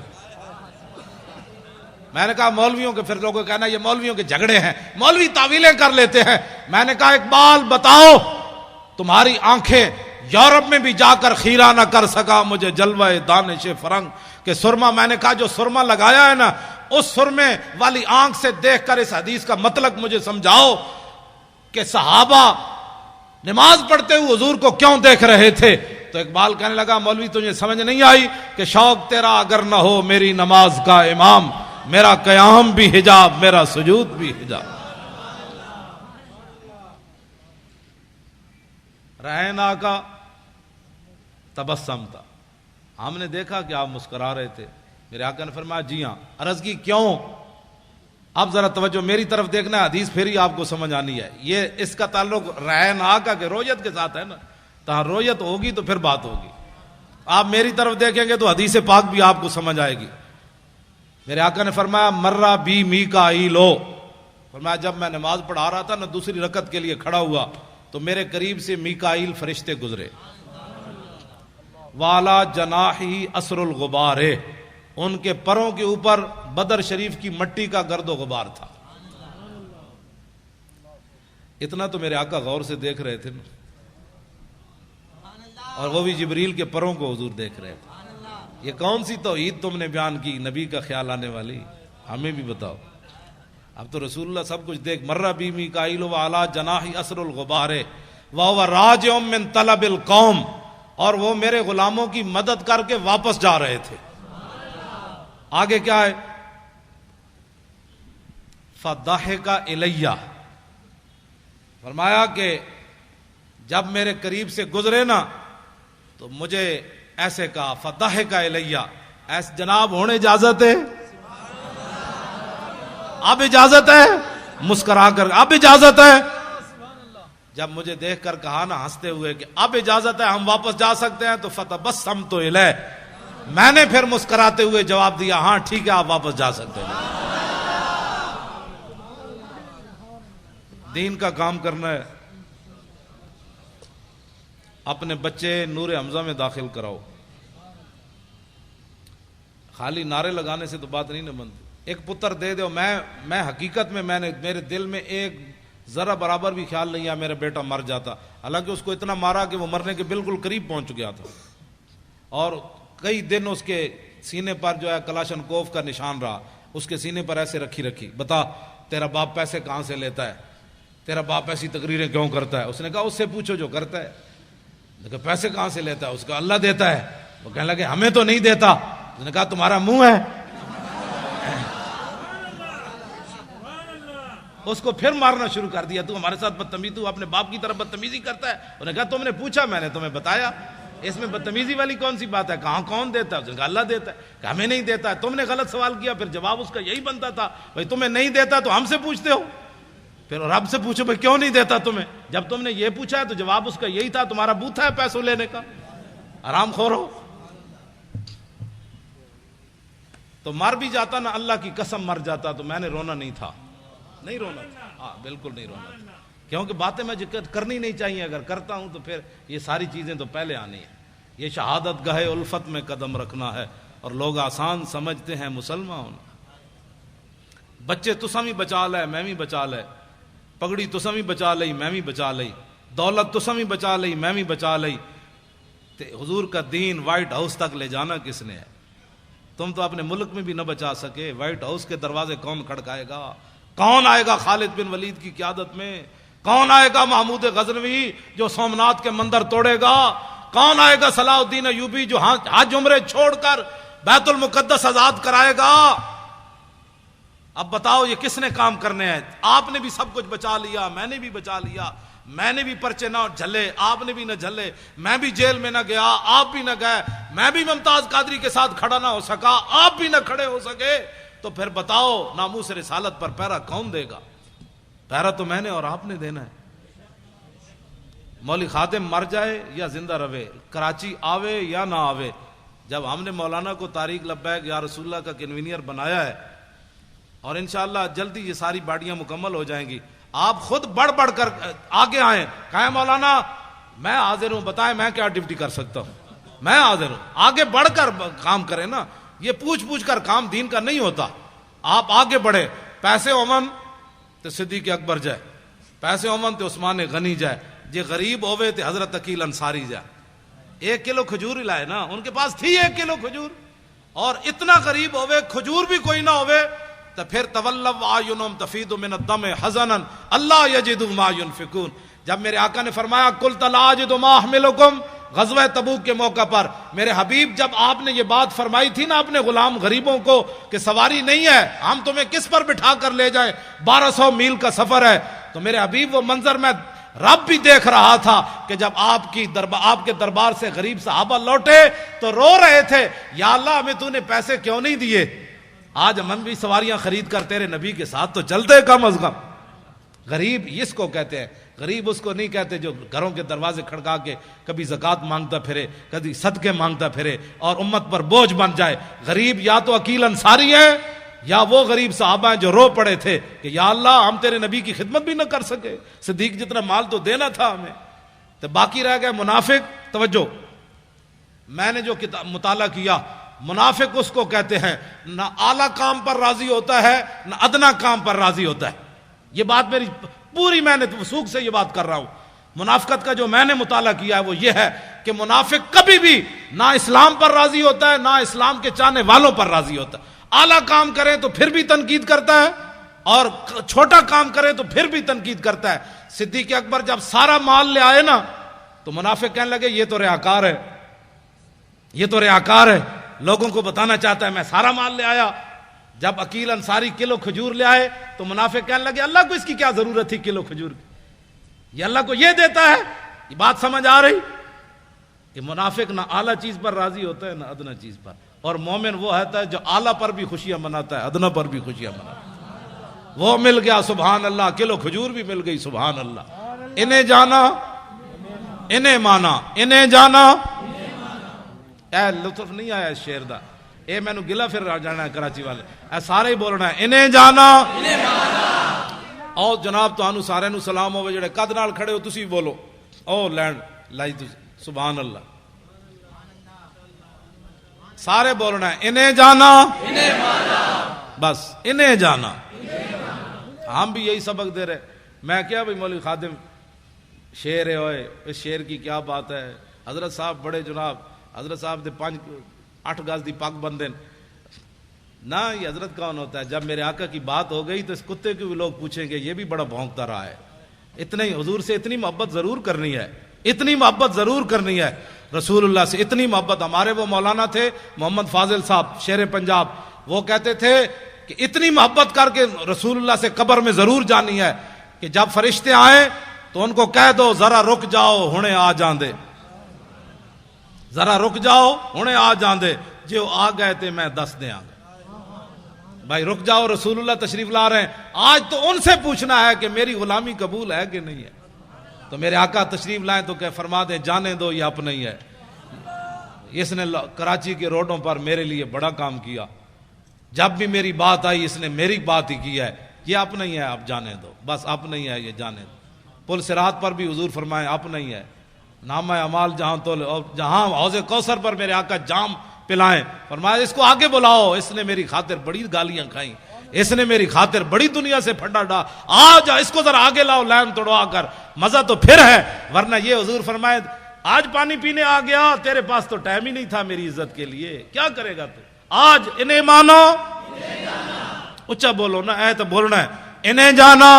میں نے کہا مولویوں کے، پھر لوگوں کہنا یہ مولویوں کے جھگڑے ہیں، مولوی تعویلیں کر لیتے ہیں۔ میں نے کہا اقبال بتاؤ، تمہاری آنکھیں یورپ میں بھی جا کر خیرہ نہ کر سکا مجھے جلوہ دانش فرنگ کہ سرما، میں نے کہا جو سرما لگایا ہے نا، اس سرمے والی آنکھ سے دیکھ کر اس حدیث کا مطلب مجھے سمجھاؤ کہ صحابہ نماز پڑھتے ہوئے حضور کو کیوں دیکھ رہے تھے۔ تو اقبال کہنے لگا مولوی تجھے سمجھ نہیں آئی کہ شوق تیرا اگر نہ ہو میری نماز کا امام، میرا قیام بھی حجاب، میرا سجود بھی حجاب۔ رہنا کا تبسم تھا، ہم نے دیکھا کہ آپ مسکرا رہے تھے۔ میرے آقا نے فرمایا جی ہاں۔ عرض کی کیوں؟ اب ذرا توجہ میری طرف دیکھنا، حدیث پھر ہی آپ کو سمجھ آنی ہے۔ یہ اس کا تعلق رہنا کا کہ رویت کے ساتھ ہے نا، تہاں رویت ہوگی تو پھر بات ہوگی. آپ میری طرف دیکھیں گے تو حدیث پاک بھی آپ کو سمجھ آئے گی. میرے آقا نے فرمایا مرہ بی میکائیل، فرمایا جب میں نماز پڑھا رہا تھا نا، دوسری رکعت کے لیے کھڑا ہوا تو میرے قریب سے میکائیل فرشتے گزرے. والا جناحی اسر الغبار، ان کے پروں کے اوپر بدر شریف کی مٹی کا گرد و غبار تھا. اتنا تو میرے آقا غور سے دیکھ رہے تھے نا، اور وہ بھی جبریل کے پروں کو حضور دیکھ رہے تھے. یہ کون سی توحید تم نے بیان کی نبی کا خیال آنے والی؟ ہمیں بھی بتاؤ. اب تو رسول اللہ سب کچھ دیکھ. مرہ بی میکائیل وعلی جناحی اسر الغبار وہو راجع من طلب القوم، اور وہ میرے غلاموں کی مدد کر کے واپس جا رہے تھے. آگے کیا ہے؟ فضحک الی، فرمایا کہ جب میرے قریب سے گزرے نا تو مجھے ایسے کہا فضحک الی، ایسے جناب ہونے اجازت ہے؟ اب اجازت ہے؟ مسکرا کر اب اجازت ہے؟ جب مجھے دیکھ کر کہا نا ہنستے ہوئے کہ اب اجازت ہے، ہم واپس جا سکتے ہیں، تو فتبسمت الیہ، میں نے پھر مسکراتے ہوئے جواب دیا ہاں ٹھیک ہے آپ واپس جا سکتے ہیں. دین کا کام کرنا ہے. اپنے بچے نور حمزہ میں داخل کراؤ. خالی نعرے لگانے سے تو بات نہیں نہ بنتی. ایک پتر دے دو. میں حقیقت میں میرے دل میں ایک ذرا برابر بھی خیال نہیں آیا میرا بیٹا مر جاتا. حالانکہ اس کو اتنا مارا کہ وہ مرنے کے بالکل قریب پہنچ گیا تھا، اور کئی دن اس کے سینے پر جو ہے کلاشنکوف کا نشان رہا. اس کے سینے پر ایسے رکھی بتا تیرا باپ پیسے کہاں سے لیتا ہے، تیرا باپ ایسی تقریریں کیوں کرتا ہے؟ اس نے کہا اس سے پوچھو جو کرتا ہے. کہا پیسے کہاں سے لیتا ہے؟ اس کا اللہ دیتا ہے. وہ کہنے لگے ہمیں تو نہیں دیتا. اس نے کہا تمہارا منہ ہے. اس کو پھر مارنا شروع کر دیا. تو ہمارے ساتھ بدتمیزی، تو اپنے باپ کی طرف بدتمیزی کرتا ہے. انہوں نے کہا تم نے پوچھا، میں نے تمہیں بتایا. اس میں بدتمیزی والی کون سی بات ہے؟ کہاں کون دیتا ہے؟ اس نے کہا اللہ دیتا ہے. کہ ہمیں نہیں دیتا ہے. تم نے غلط سوال کیا. پھر جواب اس کا یہی بنتا تھا بھائی تمہیں نہیں دیتا تو ہم سے پوچھتے ہو. پھر رب سے پوچھو بھائی کیوں نہیں دیتا تمہیں؟ جب تم نے یہ پوچھا ہے تو جواب اس کا یہی تھا تمہارا بوتھا ہے پیسوں لینے کا، آرام خور ہو. تو مر بھی جاتا نا، اللہ کی قسم مر جاتا تو میں نے رونا نہیں تھا. نہیں رونا تھا، ہاں بالکل نہیں رونا تھا. کیونکہ باتیں میں کرنی نہیں چاہیے. اگر کرتا ہوں تو پھر یہ ساری چیزیں تو پہلے آنی ہیں. یہ شہادت گاہ الفت میں قدم رکھنا ہے، اور لوگ آسان سمجھتے ہیں مسلمان ہونا. بچے تساں بھی بچا لے میں بھی بچا لے، پگڑی تساں بھی بچا لئی میں بھی بچا لئی، دولت تساں بھی بچا لئی میں بھی بچا لئی. حضور کا دین وائٹ ہاؤس تک لے جانا کس نے ہے؟ تم تو اپنے ملک میں بھی نہ بچا سکے. وائٹ ہاؤس کے دروازے کون کھڑکائے گا؟ کون آئے گا خالد بن ولید کی قیادت میں؟ کون آئے گا محمود غزنوی جو سومنات کے مندر توڑے گا؟ کون آئے گا صلاح الدین ایوبی جو حج عمرے چھوڑ کر بیت المقدس آزاد کرائے گا؟ اب بتاؤ یہ کس نے کام کرنے ہیں؟ آپ نے بھی سب کچھ بچا لیا، میں نے بھی بچا لیا. میں نے بھی پرچے نہ جھلے، آپ نے بھی نہ جھلے. میں بھی جیل میں نہ گیا، آپ بھی نہ گئے. میں بھی ممتاز قادری کے ساتھ کھڑا نہ ہو سکا، آپ بھی نہ کھڑے ہو سکے. تو پھر بتاؤ ناموس رسالت پر پہرا کون دے گا؟ پہرا تو میں نے اور آپ نے دینا ہے. مولوی خادم مر جائے یا زندہ رہے، کراچی آوے یا نہ آوے، جب ہم نے مولانا کو طارق لبیک یا رسول اللہ کا کنوینئر بنایا ہے، اور انشاءاللہ جلدی یہ ساری باڑیاں مکمل ہو جائیں گی، آپ خود بڑھ بڑھ کر آگے آئیں، کہیں مولانا میں حاضر ہوں، بتائیں میں کیا ڈیوٹی کر سکتا ہوں، میں حاضر ہوں. آگے بڑھ کر کام کریں نا. یہ پوچھ کر کام دین کا نہیں ہوتا. آپ آگے بڑھے. پیسے اومن تو صدیق اکبر جائے، پیسے اومن تو عثمان غنی جائے، جے غریب ہوئے تو حضرت عقیل انصاری جائے. 1 کلو کھجور ہی لائے نا، ان کے پاس تھی 1 کلو کھجور. اور اتنا غریب ہوئے کھجور بھی کوئی نہ ہوئے تو پھر تولوا اعینہم تفیض من الدم حزنا اللہ یجدوا ما ينفقون. جب میرے آقا نے فرمایا قلت لا اجد ما احملکم، غزوہ تبوک کے موقع پر میرے حبیب جب آپ نے یہ بات فرمائی تھی نا اپنے غلام غریبوں کو کہ سواری نہیں ہے، ہم تمہیں کس پر بٹھا کر لے جائیں، 1200 میل کا سفر ہے، تو میرے حبیب وہ منظر میں رب بھی دیکھ رہا تھا کہ جب آپ کے دربار سے غریب صحابہ لوٹے تو رو رہے تھے، یا اللہ ہمیں تو نے پیسے کیوں نہیں دیے، آج ہم بھی سواریاں خرید کر تیرے نبی کے ساتھ تو چلتے کم از کم. غریب اس کو کہتے ہیں. غریب اس کو نہیں کہتے جو گھروں کے دروازے کھڑکا کے کبھی زکوٰۃ مانگتا پھرے, کبھی صدقے مانگتا پھرے اور امت پر بوجھ بن جائے. غریب یا تو عقیل انصاری ہے یا وہ غریب صحابہ ہیں جو رو پڑے تھے کہ یا اللہ ہم تیرے نبی کی خدمت بھی نہ کر سکے, صدیق جتنا مال تو دینا تھا ہمیں, تو باقی رہ گئے منافق. توجہ, میں نے جو مطالعہ کیا, منافق اس کو کہتے ہیں نہ اعلیٰ کام پر راضی ہوتا ہے نہ ادنا کام پر راضی ہوتا ہے. یہ بات میری پوری, میں نے وثوق سے یہ بات کر رہا ہوں. منافقت کا جو میں نے مطالعہ کیا ہے وہ یہ ہے کہ منافق کبھی بھی نہ اسلام پر راضی ہوتا ہے نہ اسلام کے چاہنے والوں پر راضی ہوتا ہے. اعلیٰ کام کرے تو پھر بھی تنقید کرتا ہے اور چھوٹا کام کرے تو پھر بھی تنقید کرتا ہے. صدیق اکبر جب سارا مال لے آئے نا تو منافق کہنے لگے یہ تو ریاکار ہے, یہ تو ریاکار ہے, لوگوں کو بتانا چاہتا ہے میں سارا مال لے آیا. جب عقیل انصاری کلو کھجور لے آئے تو منافق کہنے لگے اللہ کو اس کی کیا ضرورت تھی کلو کھجور کی, یہ اللہ کو یہ دیتا ہے. یہ بات سمجھ آ رہی کہ منافق نہ اعلیٰ چیز پر راضی ہوتا ہے نہ ادنا چیز پر, اور مومن وہ ہوتا ہے جو اعلیٰ پر بھی خوشیاں مناتا ہے ادنا پر بھی خوشیاں مناتا ہے. وہ مل گیا سبحان اللہ, کلو کھجور بھی مل گئی سبحان اللہ. انہیں جانا انہیں مانا, انہیں جانا. اے لطف نہیں آیا اس شعر دا, اے میں نو گلا پھر جانا ہے کراچی والے, اے سارے ہی بولنا ہے انہیں جانا. او جناب تانوں سارے نو سلام ہوے جڑے قد نال کھڑے ہو تسی بولو او لینڈ لائی تسی سبحان اللہ. سارے بولنا ہے انہیں جانا انہیں مانا, بس انہیں جانا. ہم بھی یہی سبق دے رہے. میں کیا بھائی مولوی خادم شعر ہے ہوئے, اس شعر کی کیا بات ہے. حضرت صاحب بڑے جناب, حضرت صاحب دے 8 گز دی پگ بندے نہ. یہ حضرت کون ہوتا ہے؟ جب میرے آقا کی بات ہو گئی تو اس کتے کو بھی لوگ پوچھیں گے یہ بھی بڑا بھونکتا رہا ہے. اتنے ہی حضور سے اتنی محبت ضرور کرنی ہے, اتنی محبت ضرور کرنی ہے رسول اللہ سے, اتنی محبت. ہمارے وہ مولانا تھے محمد فاضل صاحب شیر پنجاب, وہ کہتے تھے کہ اتنی محبت کر کے رسول اللہ سے قبر میں ضرور جانی ہے کہ جب فرشتے آئیں تو ان کو کہہ دو ذرا رک جاؤ ہنے آ جان دے, ذرا رک جاؤ ہنے آ جان دے, جو آ گئے تھے میں دس دے آ گئے. بھائی رک جاؤ, رسول اللہ تشریف لا رہے ہیں. آج تو ان سے پوچھنا ہے کہ میری غلامی قبول ہے کہ نہیں ہے. تو میرے آقا تشریف لائیں تو کہ فرما دیں جانے دو یہ اپنا ہی ہے. اس نے کراچی کے روڈوں پر میرے لیے بڑا کام کیا. جب بھی میری بات آئی اس نے میری بات ہی کی ہے. یہ اپنا ہی ہے, آپ جانے دو, بس اپنا ہی ہے, یہ جانے دو. پل صراط پر بھی حضور فرمائے اپنا ہی ہے. نامہ اعمال جہاں تو جہاں حوض کوثر پر میرے آقا جام پلائیں, فرمایا اس کو آگے بلاؤ, اس نے میری خاطر بڑی گالیاں کھائیں, اس نے میری خاطر بڑی دنیا سے پھڈا ڈا, آ جا اس کو ذرا آگے لاؤ لائن توڑوا کر, مزہ تو پھر ہے. ورنہ یہ حضور فرمائے آج پانی پینے آ گیا, تیرے پاس تو ٹائم ہی نہیں تھا میری عزت کے لیے, کیا کرے گا تو. آج انہیں مانو, اچھا بولو نا, اے تو بولنا ہے انہیں جانا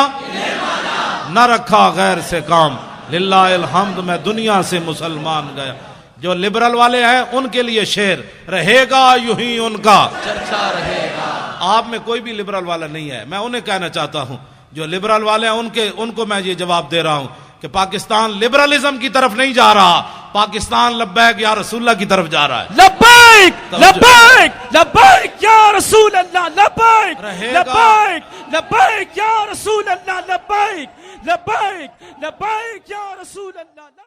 نہ رکھا غیر سے کام, للہ الحمد میں دنیا سے مسلمان گیا. جو لبرل والے ہیں ان کے لیے شعر رہے گا یوں ہی ان کا چرچا رہے گا. آپ میں کوئی بھی لبرل والا نہیں ہے, میں انہیں کہنا چاہتا ہوں جو لبرل والے ہیں ان کو میں یہ جواب دے رہا ہوں کہ پاکستان لبرلزم کی طرف نہیں جا رہا, پاکستان لبیک یا رسول اللہ کی طرف جا رہا ہے. لبیک لبیک لبیک یا رسول اللہ, لبیک لبیک لبیک یا رسول اللہ, لبیک لبیک لبیک یا رسول اللہ.